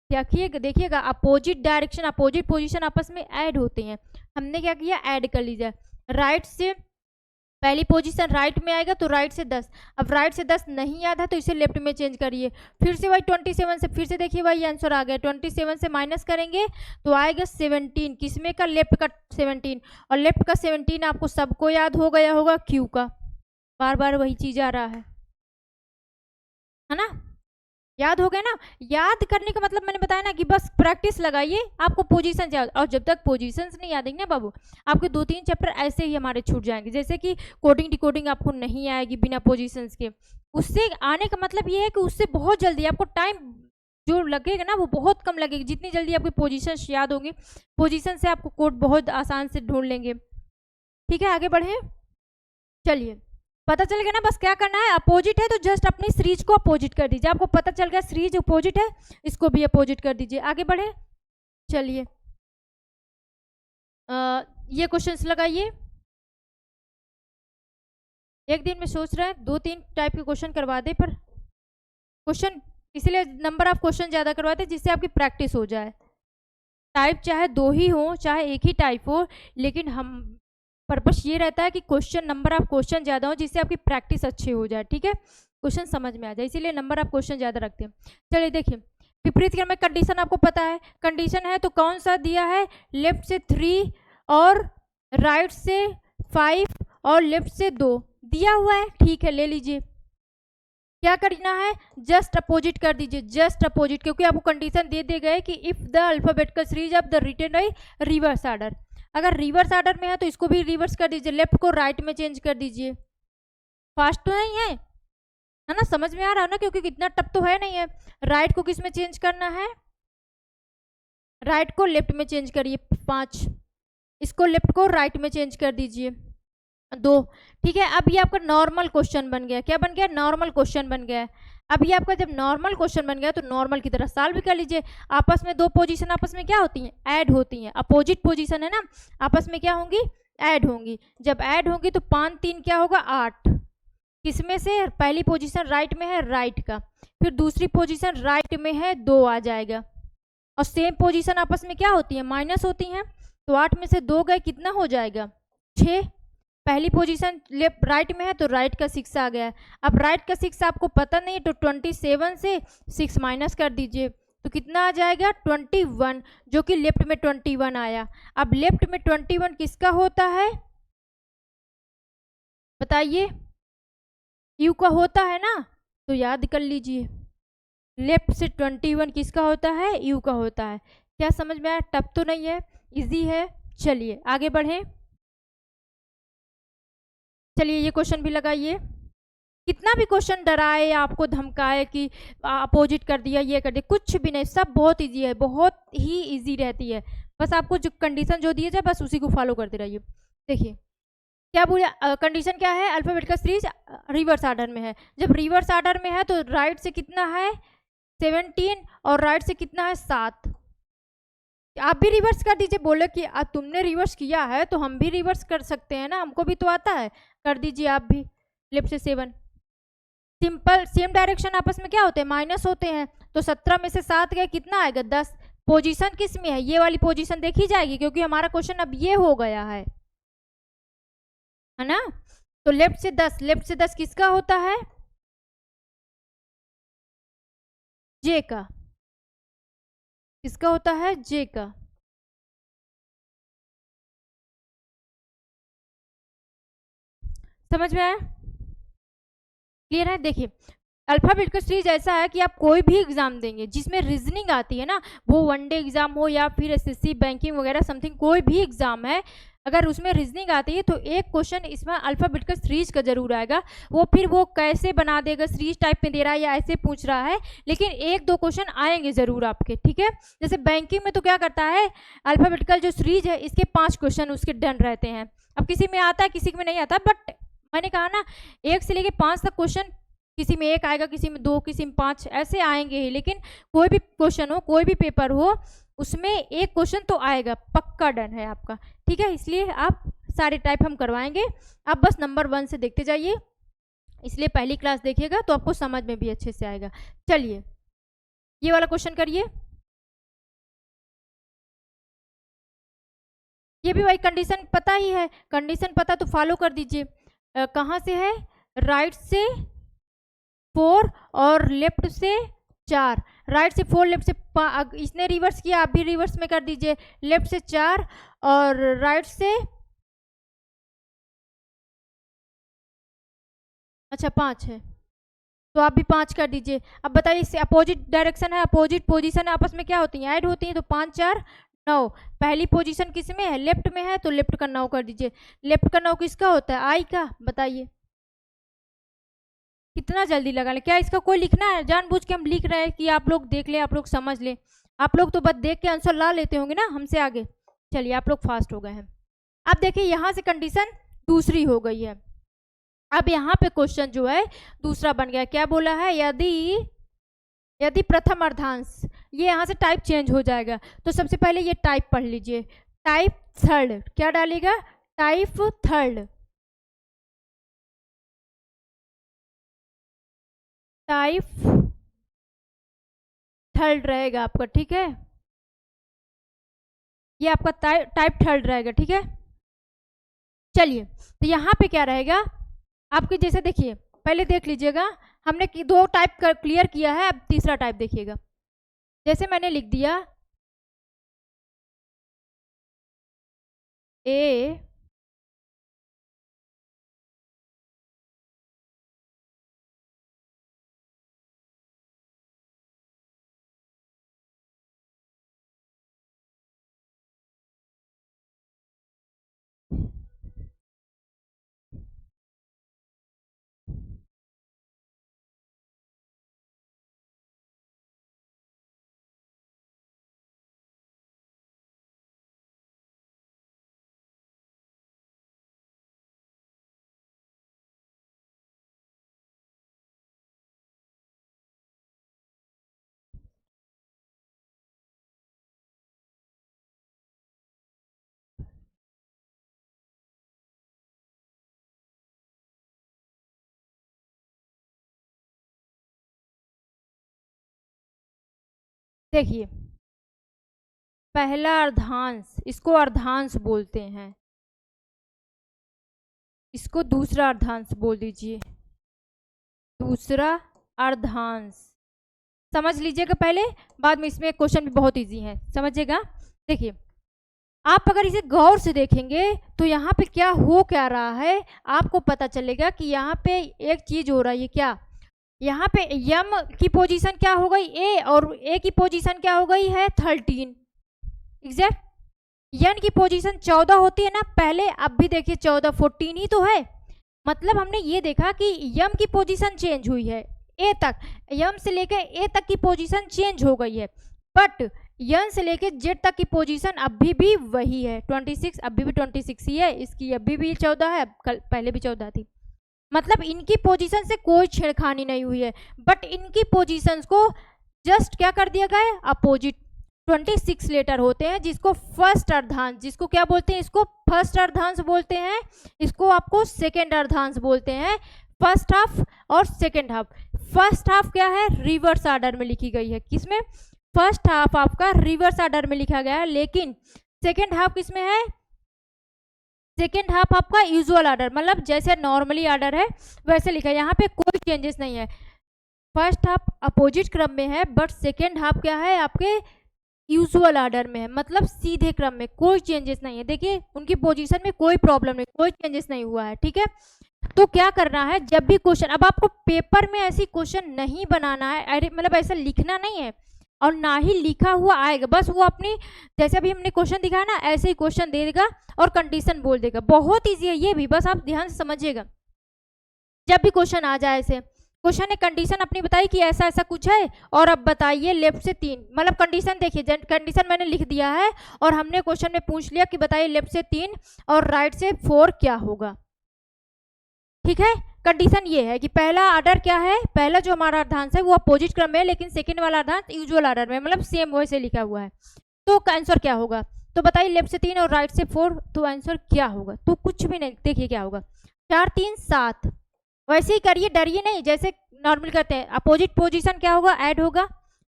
देखिएगा अपोजिट डायरेक्शन, अपोजिट पोजीशन आपस में ऐड होते हैं, हमने क्या किया, ऐड कर लीजिए, राइट से पहली पोजीशन राइट में आएगा तो राइट से 10, अब राइट से 10 नहीं याद है तो इसे लेफ्ट में चेंज करिए, फिर से वही 27 से, फिर से देखिए वही आंसर आ गया, 27 से माइनस करेंगे तो आएगा 17, किसमें का, लेफ्ट का 17, और लेफ्ट का 17 आपको सबको याद हो गया होगा, क्यू का, बार बार वही चीज आ रहा है ना, याद हो गया ना। याद करने का मतलब मैंने बताया ना कि बस प्रैक्टिस लगाइए, आपको पोजीशन याद, और जब तक पोजीशंस नहीं याद ना बाबू, आपके 2 3 चैप्टर ऐसे ही हमारे छूट जाएंगे, जैसे कि कोडिंग डिकोडिंग आपको नहीं आएगी बिना पोजीशंस के, उससे आने का मतलब ये है कि उससे बहुत जल्दी आपको टाइम जो लगेगा ना वो बहुत कम लगेगा, जितनी जल्दी आपकी पोजीशंस याद होंगी, पोजीशन से आपको कोड बहुत आसान से ढूंढ लेंगे, ठीक है। आगे बढ़े, चलिए पता चल गया ना, बस क्या करना है, अपोजिट है तो जस्ट अपनी सीरीज को अपोजिट कर दीजिए, आपको पता चल गया सीरीज अपोजिट है, इसको भी अपोजिट कर दीजिए। आगे बढ़े, चलिए ये क्वेश्चंस लगाइए, एक दिन में सोच रहे हैं 2 3 टाइप के क्वेश्चन करवा दे, पर क्वेश्चन इसलिए नंबर ऑफ क्वेश्चन ज़्यादा करवाते जिससे आपकी प्रैक्टिस हो जाए, टाइप चाहे 2 ही हो चाहे एक ही टाइप हो, लेकिन हम पर्पस ये रहता है कि क्वेश्चन, नंबर ऑफ क्वेश्चन ज़्यादा हो जिससे आपकी प्रैक्टिस अच्छी हो जाए, ठीक है, क्वेश्चन समझ में आ जाए, इसीलिए नंबर ऑफ क्वेश्चन ज़्यादा रखते हैं। चलिए देखिए विपरीत क्रम में कंडीशन आपको पता है, कंडीशन है तो कौन सा दिया है, लेफ्ट से 3 और राइट से 5 और लेफ्ट से 2 दिया हुआ है, ठीक है, ले लीजिए। क्या करना है, जस्ट अपोजिट कर दीजिए, जस्ट अपोजिट, क्योंकि आपको कंडीशन दे दिए गए कि if the alphabetical series of the written by reverse order, अगर रिवर्स ऑर्डर में है तो इसको भी रिवर्स कर दीजिए, लेफ्ट को राइट में चेंज कर दीजिए। फास्ट तो नहीं है ना, समझ में आ रहा है ना, क्योंकि इतना टफ तो है नहीं है। राइट को किस में चेंज करना है, राइट को लेफ्ट में चेंज करिए 5, इसको लेफ्ट को राइट में चेंज कर दीजिए 2, ठीक है। अब ये आपका नॉर्मल क्वेश्चन बन गया, क्या बन गया, नॉर्मल क्वेश्चन बन गया। अब ये आपका जब नॉर्मल क्वेश्चन बन गया तो नॉर्मल की तरह सॉल्व भी कर लीजिए। आपस में 2 पोजीशन आपस में क्या होती हैं, ऐड होती हैं, अपोजिट पोजीशन है ना, आपस में क्या होंगी, ऐड होंगी, जब ऐड होंगी तो 5 3 क्या होगा, 8, किसमें से, पहली पोजीशन राइट में है, राइट का, फिर दूसरी पोजीशन राइट में है 2 आ जाएगा, और सेम पोजीशन आपस में क्या होती है, माइनस होती हैं। तो 8 में से 2 गए, कितना हो जाएगा, 6। पहली पोजीशन लेफ्ट राइट में है तो राइट का 6 आ गया है। अब राइट का 6 आपको पता नहीं तो 27 से 6 माइनस कर दीजिए तो कितना आ जाएगा, 21, जो कि लेफ्ट में 21 आया। अब लेफ्ट में 21 किसका होता है, बताइए, यू का होता है ना, तो याद कर लीजिए, लेफ्ट से 21 किसका होता है, यू का होता है। क्या समझ में आया, टफ तो नहीं है, इजी है। चलिए आगे बढ़ें। चलिए ये क्वेश्चन भी लगाइए। कितना भी क्वेश्चन डराए या आपको धमकाए कि अपोजिट कर दिया, ये कर दिया, कुछ भी नहीं, सब बहुत इजी है, बहुत ही इजी रहती है। बस आपको जो कंडीशन जो दिए जाए बस उसी को फॉलो करते रहिए। देखिए क्या बोले, कंडीशन क्या है, अल्फाबेटिकल सीरीज रिवर्स ऑर्डर में है। जब रिवर्स ऑर्डर में है तो राइट से कितना है 17 और राइट से कितना है 7। आप भी रिवर्स कर दीजिए, बोले कि तुमने रिवर्स किया है तो हम भी रिवर्स कर सकते हैं ना, हमको भी तो आता है, कर दीजिए आप भी। लेफ्ट से 7, सिंपल, सेम डायरेक्शन आपस में क्या होते हैं, माइनस होते हैं। तो 17 में से 7 गए, कितना आएगा 10। पोजीशन किस में है, ये वाली पोजीशन देखी जाएगी क्योंकि हमारा क्वेश्चन अब ये हो गया है ना। तो लेफ्ट से 10, लेफ्ट से 10 किसका होता है, जे का, किसका होता है, जे का। समझ में आया, क्लियर है। देखिए अल्फाबेटिकल सीरीज ऐसा है कि आप कोई भी एग्जाम देंगे जिसमें रीजनिंग आती है ना, वो वनडे एग्जाम हो या फिर एसएससी बैंकिंग वगैरह समथिंग कोई भी एग्जाम है, अगर उसमें रीजनिंग आती है तो एक क्वेश्चन इसमें अल्फाबेटिकल सीरीज का जरूर आएगा। वो फिर वो कैसे बना देगा, सीरीज टाइप में दे रहा है या ऐसे पूछ रहा है, लेकिन 1-2 क्वेश्चन आएंगे जरूर आपके, ठीक है। जैसे बैंकिंग में तो क्या करता है, अल्फाबेटिकल जो सीरीज है इसके 5 क्वेश्चन उसके डन रहते हैं। अब किसी में आता है किसी में नहीं आता, बट मैंने कहा ना 1 से लेके 5 तक क्वेश्चन, किसी में 1 आएगा, किसी में 2, किसी में 5, ऐसे आएंगे ही। लेकिन कोई भी क्वेश्चन हो, कोई भी पेपर हो, उसमें एक क्वेश्चन तो आएगा, पक्का डन है आपका, ठीक है। इसलिए आप सारे टाइप हम करवाएंगे, आप बस नंबर 1 से देखते जाइए, इसलिए पहली क्लास देखिएगा तो आपको समझ में भी अच्छे से आएगा। चलिए ये वाला क्वेश्चन करिए। ये भी वही कंडीशन पता ही है, कंडीशन पता तो फॉलो कर दीजिए। कहाँ से है, राइट से 4 और लेफ्ट से 4, राइट से 4 लेफ्ट से इसने रिवर्स किया, आप भी रिवर्स में कर दीजिए, लेफ्ट से 4 और राइट से, अच्छा 5 है तो आप भी 5 कर दीजिए। अब बताइए इससे अपोजिट डायरेक्शन है, अपोजिट पोजीशन आपस में क्या होती हैं, ऐड होती हैं, तो 5 4 9। पहली पोजीशन किस में है, लेफ्ट में है, तो लेफ्ट का 9 कर दीजिए। लेफ्ट का 9 किसका होता है, आई का, बताइए कितना जल्दी लगा ले। क्या इसका कोई लिखना है, जानबूझ के हम लिख रहे हैं कि आप लोग देख ले, आप लोग समझ ले। आप लोग तो बस देख के आंसर ला लेते होंगे ना हमसे आगे। चलिए आप लोग फास्ट हो गए हैं। अब देखिए यहाँ से कंडीशन दूसरी हो गई है। अब यहाँ पे क्वेश्चन जो है दूसरा बन गया, क्या बोला है, यदि यदि प्रथम अर्धांश, ये यहाँ से टाइप चेंज हो जाएगा। तो सबसे पहले ये टाइप पढ़ लीजिए, टाइप थर्ड, क्या डालेगा, टाइप थर्ड, टाइप थर्ड रहेगा आपका, ठीक है। ये आपका टाइप थर्ड रहेगा, ठीक है। चलिए तो यहाँ पे क्या रहेगा आपके, जैसे देखिए पहले देख लीजिएगा, हमने 2 टाइप क्लियर किया है, अब तीसरा टाइप देखिएगा। जैसे मैंने लिख दिया ए देखिए पहला अर्धांश, इसको अर्धांश बोलते हैं, इसको दूसरा अर्धांश बोल दीजिए, दूसरा अर्धांश। समझ लीजिएगा पहले, बाद में इसमें क्वेश्चन भी बहुत इजी है, समझिएगा। देखिए आप अगर इसे गौर से देखेंगे तो यहाँ पे क्या हो क्या रहा है, आपको पता चलेगा कि यहाँ पे एक चीज हो रहा है। ये क्या, यहाँ पे यम की पोजीशन क्या हो गई ए, और ए की पोजीशन क्या हो गई है 13 एग्जैक्ट। यन की पोजीशन 14 होती है ना पहले, अब भी देखिए 14 14 ही तो है। मतलब हमने ये देखा कि यम की पोजीशन चेंज हुई है ए तक, यम से लेकर ए तक की पोजीशन चेंज हो गई है, बट यन से लेकर जेड तक की पोजीशन अभी भी वही है 26, अभी भी 26 ही है, इसकी अभी भी 14 है, कल पहले भी 14 थी। मतलब इनकी पोजीशन से कोई छेड़खानी नहीं हुई है, बट इनकी पोजीशंस को जस्ट क्या कर दिया गया है, अपोजिट। 26 लेटर होते हैं जिसको फर्स्ट अर्धांश, जिसको क्या बोलते हैं, इसको फर्स्ट अर्धांश बोलते हैं, इसको आपको सेकेंड अर्धांश बोलते हैं। फर्स्ट हाफ और सेकेंड हाफ। फर्स्ट हाफ क्या है, रिवर्स ऑर्डर में लिखी गई है, किसमें, फर्स्ट हाफ आपका रिवर्स ऑर्डर में लिखा गया है, लेकिन सेकेंड हाफ किसमें है, सेकेंड हाफ आपका यूजुअल ऑर्डर, मतलब जैसे नॉर्मली ऑर्डर है वैसे लिखा है, यहाँ पे कोई चेंजेस नहीं है। फर्स्ट हाफ अपोजिट क्रम में है, बट सेकेंड हाफ क्या है आपके यूजुअल ऑर्डर में है, मतलब सीधे क्रम में, कोई चेंजेस नहीं है। देखिए उनकी पोजीशन में कोई प्रॉब्लम नहीं, कोई चेंजेस नहीं हुआ है, ठीक है। तो क्या करना है, जब भी क्वेश्चन, अब आपको पेपर में ऐसी क्वेश्चन नहीं बनाना है, अरे मतलब ऐसा लिखना नहीं है, और ना ही लिखा हुआ आएगा, बस वो अपनी जैसे अभी हमने क्वेश्चन दिखाया ना ऐसे ही क्वेश्चन दे देगा और कंडीशन बोल देगा। बहुत ईजी है ये भी, बस आप ध्यान से समझिएगा। जब भी क्वेश्चन आ जाए ऐसे, क्वेश्चन ने कंडीशन अपनी बताई कि ऐसा ऐसा कुछ है, और अब बताइए लेफ्ट से 3, मतलब कंडीशन देखिए, कंडीशन मैंने लिख दिया है और हमने क्वेश्चन में पूछ लिया कि बताइए लेफ्ट से 3 और राइट से 4 क्या होगा, ठीक है। कंडीशन ये है कि पहला ऑर्डर क्या है, पहला जो हमारा अर्धांश है वो अपोजिट क्रम में है, लेकिन सेकंड वाला अर्धांश यूजुअल ऑर्डर में, मतलब सेम वैसे लिखा हुआ है। तो आंसर क्या होगा, तो बताइए लेफ्ट से 3 और राइट से 4, तो आंसर क्या होगा, तो कुछ भी नहीं, देखिए क्या होगा, 4 3 7, वैसे ही करिए, डरिए नहीं, जैसे नॉर्मल करते हैं। अपोजिट पोजीशन क्या होगा, ऐड होगा,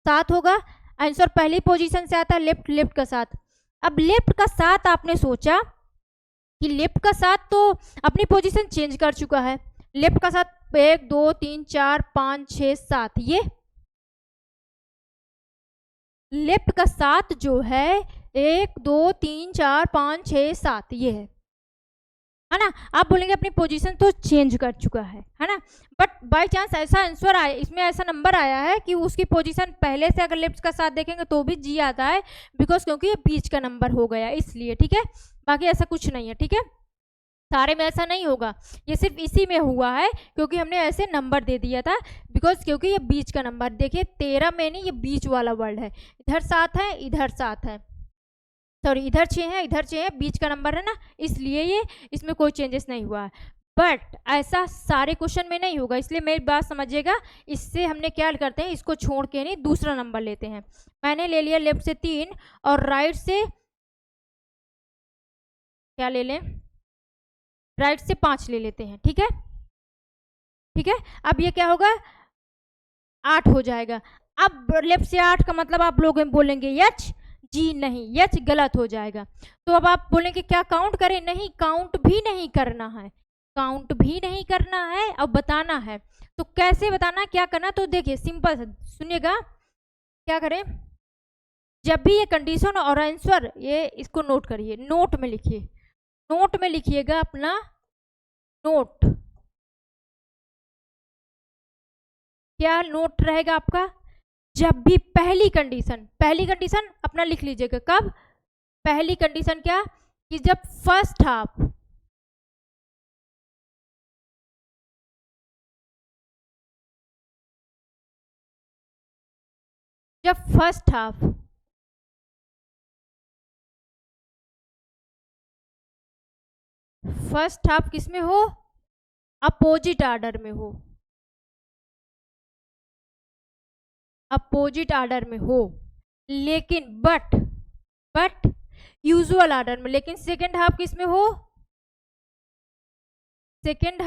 7 होगा। आंसर पहली पोजीशन से आता है लेफ्ट, लेफ्ट का 7। अब लेफ्ट का 7 आपने सोचा कि लेफ्ट का 7 तो अपनी पोजीशन चेंज कर चुका है, लेफ्ट का 7 1 2 3 4 5 6 7, ये लेफ्ट का 7 जो है 1 2 3 4 5 6 7 ये है ना। आप बोलेंगे अपनी पोजीशन तो चेंज कर चुका है ना, बट बाय चांस ऐसा आंसर आया, इसमें ऐसा नंबर आया है कि उसकी पोजीशन पहले से अगर लेफ्ट का 7 देखेंगे तो भी जी आता है, बिकॉज क्योंकि ये बीच का नंबर हो गया इसलिए, ठीक है। बाकी ऐसा कुछ नहीं है, ठीक है, सारे में ऐसा नहीं होगा, ये सिर्फ इसी में हुआ है क्योंकि हमने ऐसे नंबर दे दिया था, बिकॉज क्योंकि ये बीच का नंबर, देखिए 13 में नहीं, ये बीच वाला वर्ड है, इधर 7 है इधर 7 है, सॉरी इधर 6 है इधर 6 है, बीच का नंबर है ना, इसलिए ये इसमें कोई चेंजेस नहीं हुआ है। बट ऐसा सारे क्वेश्चन में नहीं होगा, इसलिए मेरी बात समझिएगा। इससे हमने क्या करते हैं, इसको छोड़ के नहीं दूसरा नंबर लेते हैं। मैंने ले लिया लेफ्ट से 3 और राइट से क्या ले लें, राइट से 5 ले लेते हैं, ठीक है, ठीक है। अब ये क्या होगा, 8 हो जाएगा। अब लेफ्ट से 8 का मतलब आप लोग बोलेंगे यच, जी नहीं, यच गलत हो जाएगा। तो अब आप बोलेंगे क्या काउंट करें, नहीं काउंट भी नहीं करना है, काउंट भी नहीं करना है, अब बताना है। तो कैसे बताना, क्या करना, तो देखिए सिंपल सुनिएगा, क्या करें, जब भी ये कंडीशन और आंसर, ये इसको नोट करिए, नोट में लिखिए, नोट में लिखिएगा अपना नोट, क्या नोट रहेगा आपका, जब भी पहली कंडीशन अपना लिख लीजिएगा, कब, पहली कंडीशन क्या, कि जब फर्स्ट हाफ फर्स्ट हाफ किसमें हो, अपोजिट ऑर्डर में हो, अपोजिट ऑर्डर में हो, लेकिन बट यूजुअल ऑर्डर में, लेकिन सेकेंड हाफ किसमें हो, सेकेंड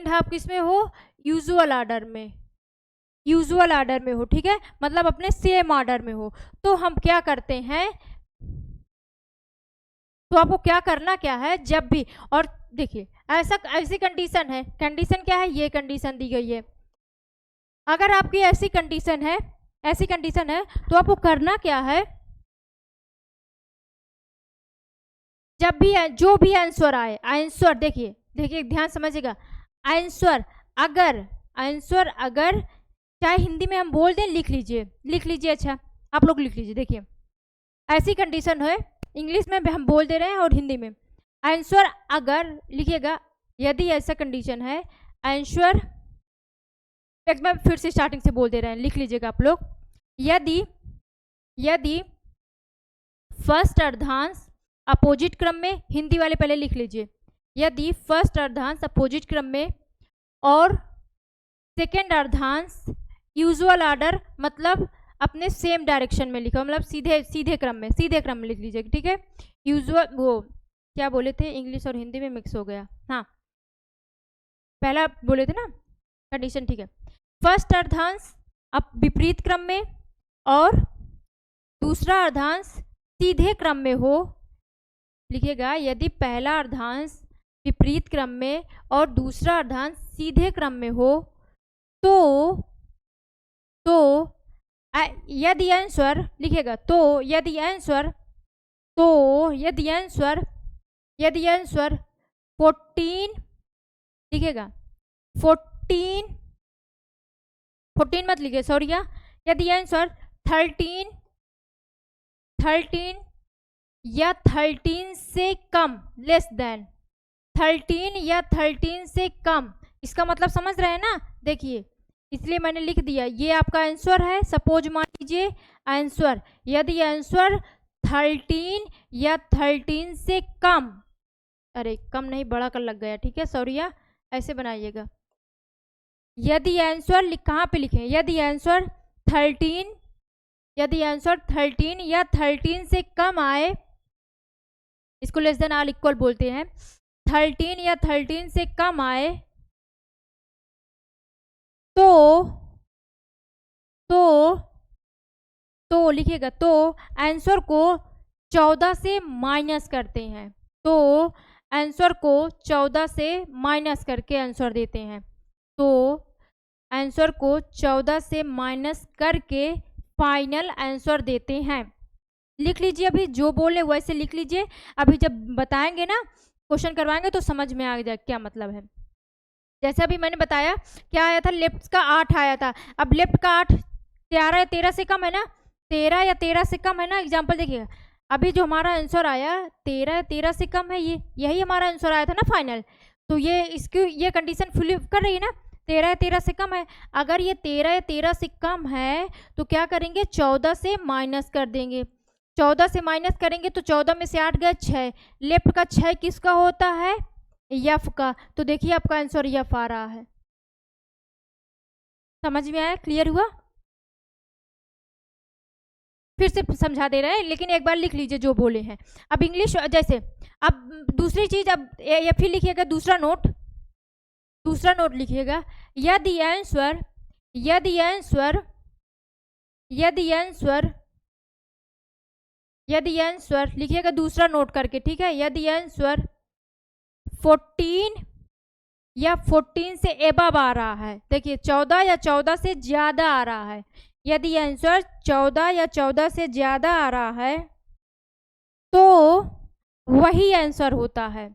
हाफ किसमें हो, यूजुअल ऑर्डर में, यूजुअल ऑर्डर में हो, ठीक है, मतलब अपने सेम ऑर्डर में हो। तो हम क्या करते हैं, तो आपको क्या करना क्या है, जब भी, और देखिए ऐसी कंडीशन है, कंडीशन क्या है, ये कंडीशन दी गई है। अगर आपकी ऐसी कंडीशन है तो आपको करना क्या है, जब भी जो भी आंसर आए, आंसर देखिए ध्यान समझिएगा, आंसर अगर चाहे हिंदी में हम बोल दें, लिख लीजिए, अच्छा आप लोग लिख लीजिए। देखिए ऐसी कंडीशन है, इंग्लिश में हम बोल दे रहे हैं और हिंदी में, आंसर अगर लिखिएगा, यदि ऐसा कंडीशन है, आंसर, एक बार फिर से स्टार्टिंग से बोल दे रहे हैं, लिख लीजिएगा आप लोग। यदि फर्स्ट अर्धांश अपोजिट क्रम में, हिंदी वाले पहले लिख लीजिए, यदि फर्स्ट अर्धांश अपोजिट क्रम में और सेकेंड अर्धांश यूजुअल ऑर्डर, मतलब अपने सेम डायरेक्शन में लिखो, मतलब सीधे क्रम में लिख लीजिएगा, ठीक है। यूजुअल, वो क्या बोले थे, इंग्लिश और हिंदी में मिक्स हो गया, हाँ पहला बोले थे ना कंडीशन, ठीक है। फर्स्ट अर्धांश अब विपरीत क्रम में और दूसरा अर्धांश सीधे क्रम में हो, लिखिएगा, यदि पहला अर्धांश विपरीत क्रम में और दूसरा अर्धांश सीधे क्रम में हो, तो यदि आंसर, लिखिएगा, तो यदि आंसर 14, लिखिएगा 14 मत लिखिए, सॉरी, यदि आंसर 13 या 13 से कम, लेस देन 13 या 13 से कम, इसका मतलब समझ रहे हैं ना, देखिए इसलिए मैंने लिख दिया, ये आपका आंसर है। सपोज मान लीजिए आंसर, यदि आंसर 13 या 13 से कम, अरे कम नहीं, बड़ा कर लग गया, ठीक है, सॉरी, ऐसे बनाइएगा। यदि आंसर कहाँ पे लिखें, यदि आंसर 13 या 13 से कम आए, इसको लेस देन ऑर इक्वल बोलते हैं, 13 या 13 से कम आए, तो लिखिएगा, तो आंसर को 14 से माइनस करते हैं, तो आंसर को 14 से माइनस करके आंसर देते हैं, तो आंसर को 14 से माइनस करके फाइनल आंसर देते हैं। लिख लीजिए, अभी जो बोले वैसे लिख लीजिए, अभी जब बताएंगे ना, क्वेश्चन करवाएंगे तो समझ में आ जाए क्या मतलब है। जैसे अभी मैंने बताया, क्या आया था, लेफ्ट का 8 आया था, अब लेफ्ट का 8 13 या 13 से कम है ना, 13 या 13 से कम है ना, एग्जाम्पल देखिएगा, अभी जो हमारा आंसर आया 13 या 13 से कम है, यही हमारा आंसर आया था ना फाइनल, तो ये कंडीशन फिल कर रही है ना, 13 या 13 से कम है। अगर ये 13 या 13 से कम है तो क्या करेंगे, 14 से माइनस कर देंगे, 14 से माइनस करेंगे तो 14 में से 8 गए 6, लेफ्ट का 6 किसका होता है, यफ का, तो देखिए आपका आंसर यफ आ रहा है। समझ में आया, क्लियर हुआ, फिर से समझा दे रहे हैं, लेकिन एक बार लिख लीजिए जो बोले हैं। अब इंग्लिश जैसे, अब दूसरी चीज, अब या फिर लिखिएगा दूसरा नोट लिखिएगा, यदि आंसर लिखिएगा दूसरा नोट करके, ठीक है, यदि आंसर 14 या 14 से एबव आ रहा है, देखिए 14 या 14 से ज्यादा आ रहा है, यदि आंसर 14 या 14 से ज्यादा आ रहा है तो वही आंसर होता है,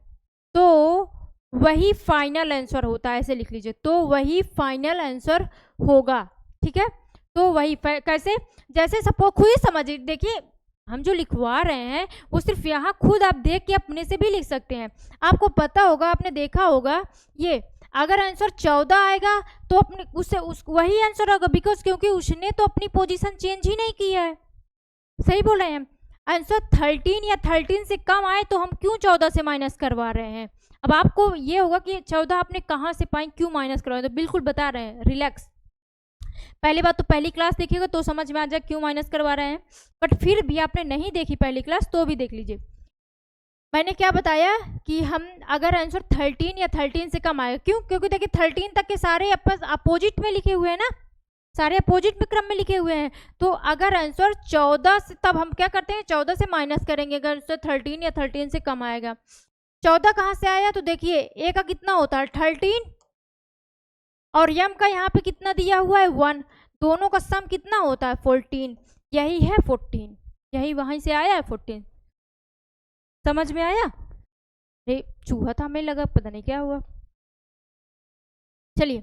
तो वही फाइनल आंसर होता है, ऐसे लिख लीजिए, तो वही फाइनल आंसर होगा, ठीक है। तो वही कैसे, जैसे सपोज खुद ही समझिए, देखिए हम जो लिखवा रहे हैं वो सिर्फ यहाँ खुद आप देख के अपने से भी लिख सकते हैं, आपको पता होगा, आपने देखा होगा, ये अगर आंसर 14 आएगा तो अपने उससे वही आंसर होगा, बिकॉज क्योंकि उसने तो अपनी पोजीशन चेंज ही नहीं किया है, सही बोल रहे हैं। आंसर 13 या 13 से कम आए तो हम क्यों 14 से माइनस करवा रहे हैं। अब आपको ये होगा कि 14 आपने कहाँ से पाई, क्यों माइनस करवाए, तो बिल्कुल बता रहे हैं, रिलैक्स। पहली बात तो पहली क्लास देखिएगा तो समझ में आ जाए क्यों माइनस करवा रहे हैं, बट फिर भी आपने नहीं देखी पहली क्लास तो भी देख लीजिए। मैंने क्या बताया कि हम अगर आंसर 13 या 13 से कम आए, क्यों, क्योंकि देखिए 13 तक के सारे अपोजिट में लिखे हुए हैं ना, सारे अपोजिट में क्रम में लिखे हुए हैं। तो अगर आंसर 14 से, तब हम क्या करते हैं 14 से माइनस करेंगे अगर आंसर 13 या 13 से कम आएगा। 14 कहाँ से आया, तो देखिए ए का कितना होता है 13 और यम का यहाँ पे कितना दिया हुआ है 1, दोनों का सम कितना होता है 14, यही है 14, यही वहीं से आया है 14। समझ में आया? अरे चूहा था, हमें लगा पता नहीं क्या हुआ। चलिए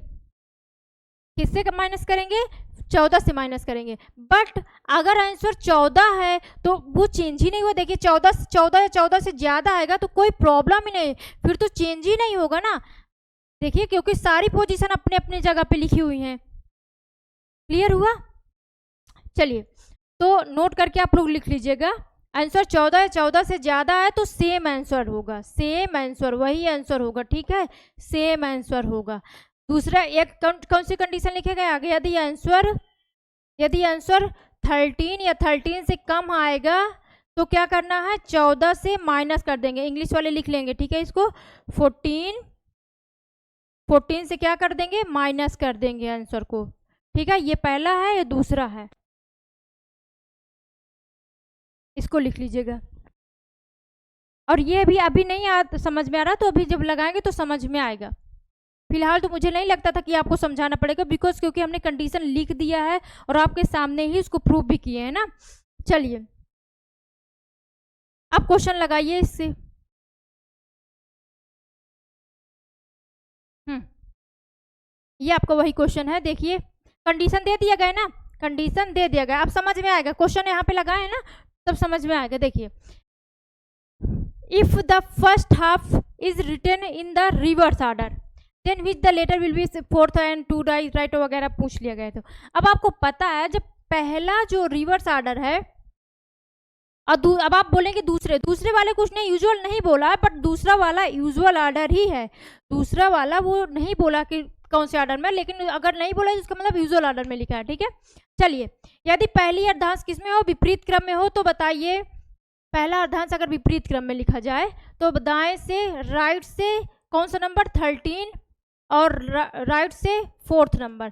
किससे माइनस करेंगे, 14 से माइनस करेंगे। बट अगर आंसर 14 है तो वो चेंज ही नहीं हुआ। देखिए 14 या 14 से ज़्यादा आएगा तो कोई प्रॉब्लम ही नहीं, फिर तो चेंज ही नहीं होगा ना। देखिए क्योंकि सारी पोजीशन अपने अपने जगह पे लिखी हुई हैं। क्लियर हुआ? चलिए तो नोट करके आप लोग लिख लीजिएगा, आंसर 14 या 14 से ज़्यादा है तो सेम आंसर होगा, सेम आंसर, वही आंसर होगा। ठीक है, सेम आंसर होगा। दूसरा एक कौन सी कंडीशन लिखेगा आगे, यदि आंसर 13 या 13 से कम आएगा तो क्या करना है 14 से माइनस कर देंगे। इंग्लिश वाले लिख लेंगे, ठीक है, इसको 14 से क्या कर देंगे माइनस कर देंगे आंसर को। ठीक है, ये पहला है, ये दूसरा है, इसको लिख लीजिएगा। और ये भी अभी नहीं समझ में आ रहा तो अभी जब लगाएंगे तो समझ में आएगा। फिलहाल तो मुझे नहीं लगता था कि आपको समझाना पड़ेगा, बिकॉज क्योंकि हमने कंडीशन लिख दिया है और आपके सामने ही इसको प्रूव भी किए हैं ना। चलिए अब क्वेश्चन लगाइए इससे। ये आपका वही क्वेश्चन है। देखिए कंडीशन दे दिया गया ना, कंडीशन दे दिया गया, अब समझ में आएगा। क्वेश्चन यहाँ पे लगाए है ना, तब समझ में आएगा। देखिए if the first half is written in the reverse order then which the letter will be fourth and to right वगैरह पूछ लिया गया। तो अब आपको पता है जब पहला जो रिवर्स ऑर्डर है, अब आप बोलेंगे दूसरे वाले कुछ नहीं, यूजुअल नहीं बोला है, बट दूसरा वाला यूजुअल ऑर्डर ही है। दूसरा वाला वो नहीं बोला कि कौन से ऑर्डर में, लेकिन अगर नहीं बोला तो इसका मतलब यूजुअल ऑर्डर में लिखा है। ठीक है, चलिए यदि पहली अर्धांश किस में हो, विपरीत क्रम में हो, तो बताइए पहला अर्धांश अगर विपरीत क्रम में लिखा जाए तो दाएं से राइट से कौन सा नंबर 13 और राइट से 4th नंबर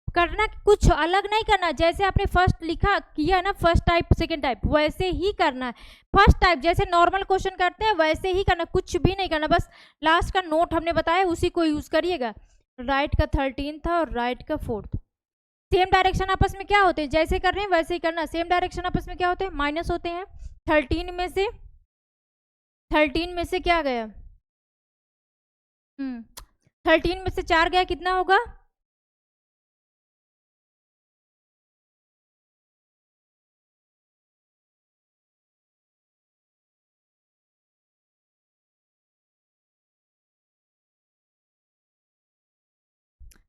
करना, कुछ अलग नहीं करना। जैसे आपने फर्स्ट लिखा किया ना, फर्स्ट टाइप सेकंड टाइप, वैसे ही करना है। फर्स्ट टाइप जैसे नॉर्मल क्वेश्चन करते हैं वैसे ही करना, कुछ भी नहीं करना, बस लास्ट का नोट हमने बताया उसी को यूज करिएगा। राइट का 13 था और राइट का 4th। सेम डायरेक्शन आपस में क्या होते हैं, जैसे कर रहे हैं वैसे ही करना। सेम डायरेक्शन आपस में क्या होते हैं, माइनस होते हैं। 13 में से क्या गया, 13 में से 4 गया, कितना होगा,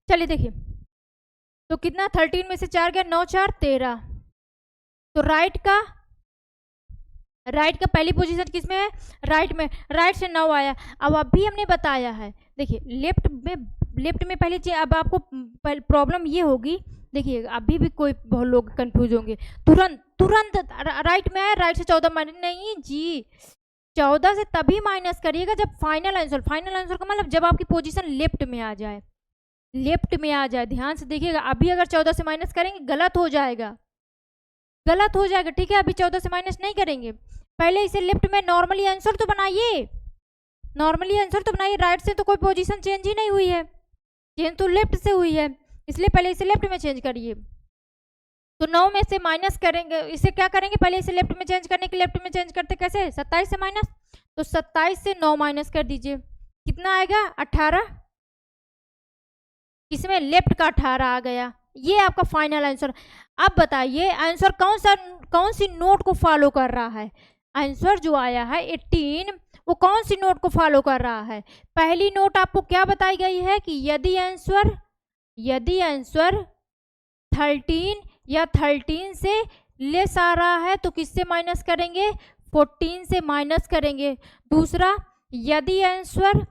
चलिए देखिए तो कितना 13 में से 4 गया, 9 4 13। तो राइट का पहली पोजीशन किस में है, राइट में, राइट से 9 आया। अब अभी हमने बताया है, देखिए लेफ्ट में पहली चीज। अब आपको प्रॉब्लम ये होगी, देखिए अभी भी कोई बहुत लोग कंफ्यूज होंगे, तुरंत राइट में है, राइट से 14 माइनस, नहीं जी 14 से तभी माइनस करिएगा जब फाइनल आंसर का मतलब जब आपकी पोजीशन लेफ्ट में आ जाए, ध्यान से देखिएगा। अभी अगर 14 से माइनस करेंगे गलत हो जाएगा। ठीक है, अभी 14 से माइनस नहीं करेंगे, पहले इसे लेफ्ट में नॉर्मली आंसर तो बनाइए, राइट से तो कोई पोजीशन चेंज ही नहीं हुई है, चेंज तो लेफ्ट से हुई है, इसलिए पहले इसे लेफ्ट में चेंज करिए। तो 9 में से माइनस करेंगे, इसे क्या करेंगे, पहले इसे लेफ्ट में चेंज करने के लेफ्ट में चेंज करते कैसे, 27 से माइनस, तो 27 से 9 माइनस कर दीजिए, कितना आएगा 18, इसमें लेफ्ट का 18 आ गया। ये आपका फाइनल आंसर। अब बताइए आंसर कौन सी नोट को फॉलो कर रहा है, आंसर जो आया है 18 वो कौन सी नोट को फॉलो कर रहा है। पहली नोट आपको क्या बताई गई है कि यदि आंसर 13 या 13 से लेस आ रहा है तो किससे माइनस करेंगे, 14 से माइनस करेंगे। दूसरा, यदि आंसर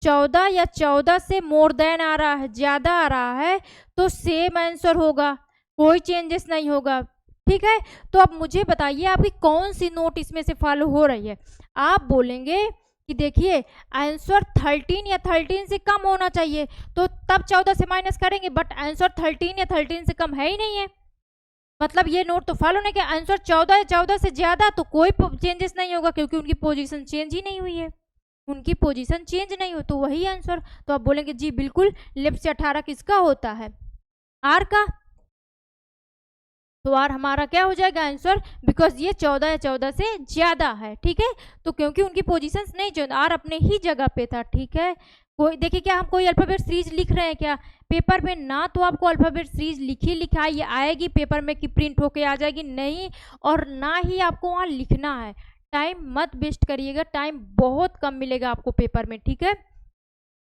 14 या 14 से मोर देन आ रहा है, ज्यादा आ रहा है, तो सेम आंसर होगा, कोई चेंजेस नहीं होगा। ठीक है, तो अब मुझे बताइए आपकी कौन सी नोट इसमें से फॉलो हो रही है। आप बोलेंगे कि देखिए आंसर 13 या 13 से कम होना चाहिए, तो तब 14 से माइनस करेंगे, बट आंसर 13 या 13 से कम है ही नहीं है। मतलब ये नोट तो फॉलो नहीं किया, आंसर 14 या 14 से ज़्यादा तो कोई चेंजेस नहीं होगा, क्योंकि उनकी पोजीशन चेंज ही नहीं हुई है, उनकी पोजीशन चेंज नहीं हो तो वही आंसर। तो आप बोलेंगे जी बिल्कुल, लेफ्ट से 18 किसका होता है? आर का। तो आर हमारा क्या हो जाएगा आंसर, बिकॉज ये 14 या 14 से ज़्यादा है, ठीक है। तो क्योंकि उनकी पोजीशंस नहीं चेंज, आर अपने ही जगह पे था, ठीक है। कोई देखिए, क्या हम कोई अल्फ़ाबेट सीरीज लिख रहे हैं क्या पेपर में? ना तो आपको अल्फ़ाबेट सीरीज लिखी लिखाई आएगी पेपर में कि प्रिंट होके आ जाएगी, नहीं, और ना ही आपको वहाँ लिखना है। टाइम मत वेस्ट करिएगा, टाइम बहुत कम मिलेगा आपको पेपर में, ठीक है।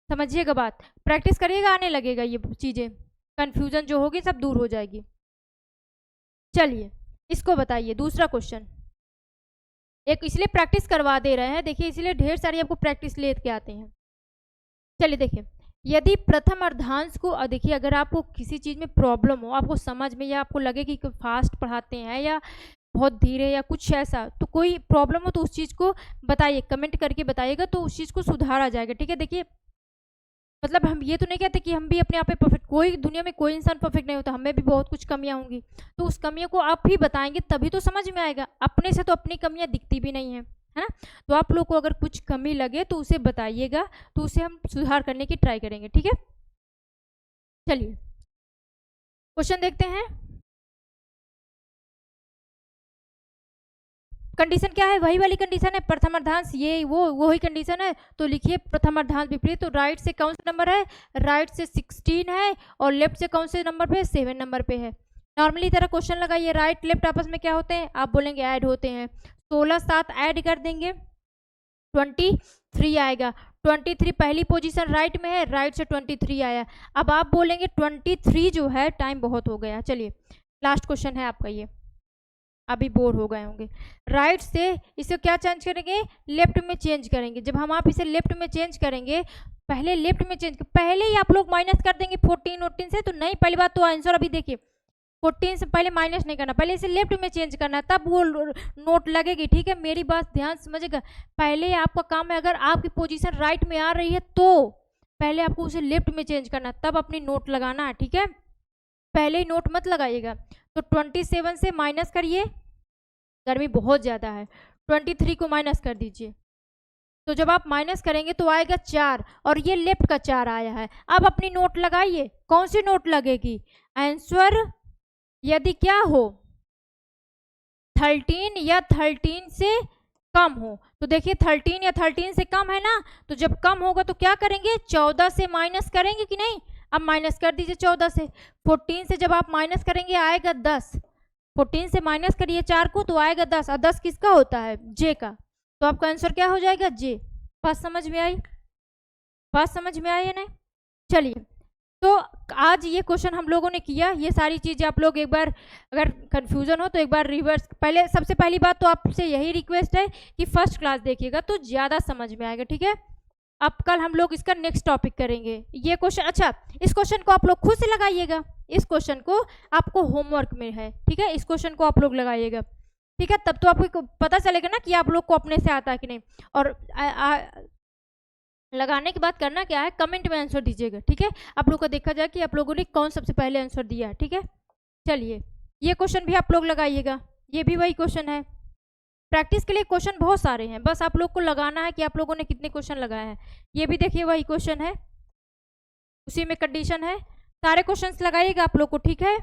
समझिएगा बात, प्रैक्टिस करिएगा, आने लगेगा ये चीज़ें, कन्फ्यूज़न जो होगी सब दूर हो जाएगी। चलिए इसको बताइए, दूसरा क्वेश्चन। एक इसलिए प्रैक्टिस करवा दे रहे हैं, देखिए इसलिए ढेर सारी आपको प्रैक्टिस लेके आते हैं। चलिए देखिए, यदि प्रथम अर्धांश को, देखिए अगर आपको किसी चीज़ में प्रॉब्लम हो, आपको समझ में, या आपको लगे कि फास्ट पढ़ाते हैं या बहुत धीरे या कुछ ऐसा, तो कोई प्रॉब्लम हो तो उस चीज़ को बताइए, कमेंट करके बताइएगा, तो उस चीज़ को सुधारा जाएगा, ठीक है। देखिए मतलब हम ये तो नहीं कहते कि हम भी अपने आप पे परफेक्ट, कोई दुनिया में कोई इंसान परफेक्ट नहीं होता, हमें भी बहुत कुछ कमियां होंगी, तो उस कमियों को आप ही बताएंगे तभी तो समझ में आएगा, अपने से तो अपनी कमियां दिखती भी नहीं है, है ना। तो आप लोग को अगर कुछ कमी लगे तो उसे बताइएगा, तो उसे हम सुधार करने की ट्राई करेंगे, ठीक है। चलिए क्वेश्चन देखते हैं। कंडीशन क्या है? वही वाली कंडीशन है, प्रथम अर्धांश ये वही कंडीशन है, तो लिखिए प्रथम अर्धांश विपरीत। तो राइट से कौन सा नंबर है? राइट से 16 है, और लेफ्ट से कौन से नंबर पे? 7 नंबर पे है। नॉर्मली तरह क्वेश्चन लगाइए, राइट लेफ्ट आपस में क्या होते हैं? आप बोलेंगे ऐड होते हैं, 16 7 ऐड कर देंगे 23 आएगा। 23 पहली पोजीशन राइट में है, राइट से 23 आया। अब आप बोलेंगे 23 जो है, टाइम बहुत हो गया। चलिए लास्ट क्वेश्चन है आपका ये, अभी बोर हो गए होंगे। राइट से इसे क्या चेंज करेंगे? लेफ्ट में चेंज करेंगे। जब हम आप इसे लेफ्ट में चेंज करेंगे, पहले लेफ्ट में चेंज, पहले ही आप लोग माइनस कर देंगे 14 14 से, तो नहीं, पहली बात तो आंसर अभी देखिए 14 से पहले माइनस नहीं करना, पहले इसे लेफ्ट में चेंज करना, तब वो नोट लगेगी, ठीक है। मेरी बात ध्यान समझेगा, पहले आपका काम है, अगर आपकी पोजीशन राइट में आ रही है तो पहले आपको उसे लेफ्ट में चेंज करना, तब अपनी नोट लगाना है, ठीक है। पहले ही नोट मत लगाइएगा। तो 27 से माइनस करिए, गर्मी बहुत ज़्यादा है, 23 को माइनस कर दीजिए। तो जब आप माइनस करेंगे तो आएगा 4, और ये लेफ्ट का 4 आया है। अब अपनी नोट लगाइए, कौन सी नोट लगेगी? आंसर यदि क्या हो 13 या 13 से कम हो, तो देखिए 13 या 13 से कम है ना, तो जब कम होगा तो क्या करेंगे? 14 से माइनस करेंगे कि नहीं? अब माइनस कर दीजिए 14 से। 14 से जब आप माइनस करेंगे आएगा 10, 14 से माइनस करिए 4 को तो आएगा 10, और 10 किसका होता है? जे का। तो आपका आंसर क्या हो जाएगा? जे। बात समझ में आई? बात समझ में आई है नहीं? चलिए, तो आज ये क्वेश्चन हम लोगों ने किया, ये सारी चीज़ें आप लोग एक बार, अगर कन्फ्यूज़न हो तो एक बार रिवर्स, पहले सबसे पहली बात तो आपसे यही रिक्वेस्ट है कि फर्स्ट क्लास देखिएगा तो ज़्यादा समझ में आएगा, ठीक है। अब कल हम लोग इसका नेक्स्ट टॉपिक करेंगे। ये क्वेश्चन, अच्छा इस क्वेश्चन को आप लोग खुद से लगाइएगा, इस क्वेश्चन को आपको होमवर्क में है, ठीक है। इस क्वेश्चन को आप लोग लगाइएगा, ठीक है, तब तो आपको पता चलेगा ना कि आप लोग को अपने से आता है कि नहीं। और लगाने के बाद करना क्या है, कमेंट में आंसर दीजिएगा, ठीक है। आप लोग को देखा जाए कि आप लोगों ने कौन सबसे पहले आंसर दिया है, ठीक है। चलिए ये क्वेश्चन भी आप लोग लगाइएगा, ये भी वही क्वेश्चन है। प्रैक्टिस के लिए क्वेश्चन बहुत सारे हैं, बस आप लोग को लगाना है कि आप लोगों ने कितने क्वेश्चन लगाए हैं। ये भी देखिए वही क्वेश्चन है, उसी में कंडीशन है, सारे क्वेश्चंस लगाइएगा आप लोग को, ठीक है।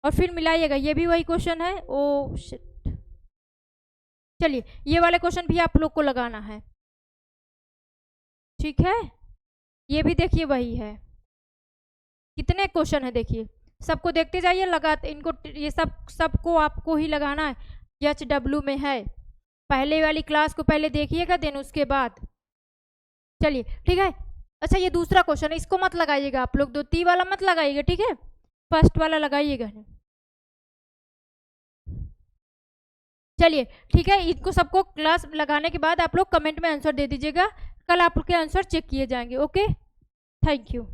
और फिर मिलाइएगा, ये भी वही क्वेश्चन है। ओ शिट, चलिए ये वाले क्वेश्चन भी आप लोग को लगाना है, ठीक है। ये भी देखिए वही है। कितने क्वेश्चन है देखिए, सबको देखते जाइए, लगाते इनको, ये सबको आपको ही लगाना है। HW में है, पहले वाली क्लास को पहले देखिएगा, देन उसके बाद। चलिए ठीक है। अच्छा ये दूसरा क्वेश्चन है, इसको मत लगाइएगा आप लोग, 2 3 वाला मत लगाइएगा, ठीक है, फर्स्ट वाला लगाइएगा। चलिए ठीक है, इनको सबको क्लास लगाने के बाद आप लोग कमेंट में आंसर दे दीजिएगा, कल आपके आंसर चेक किए जाएंगे। Okay, thank you.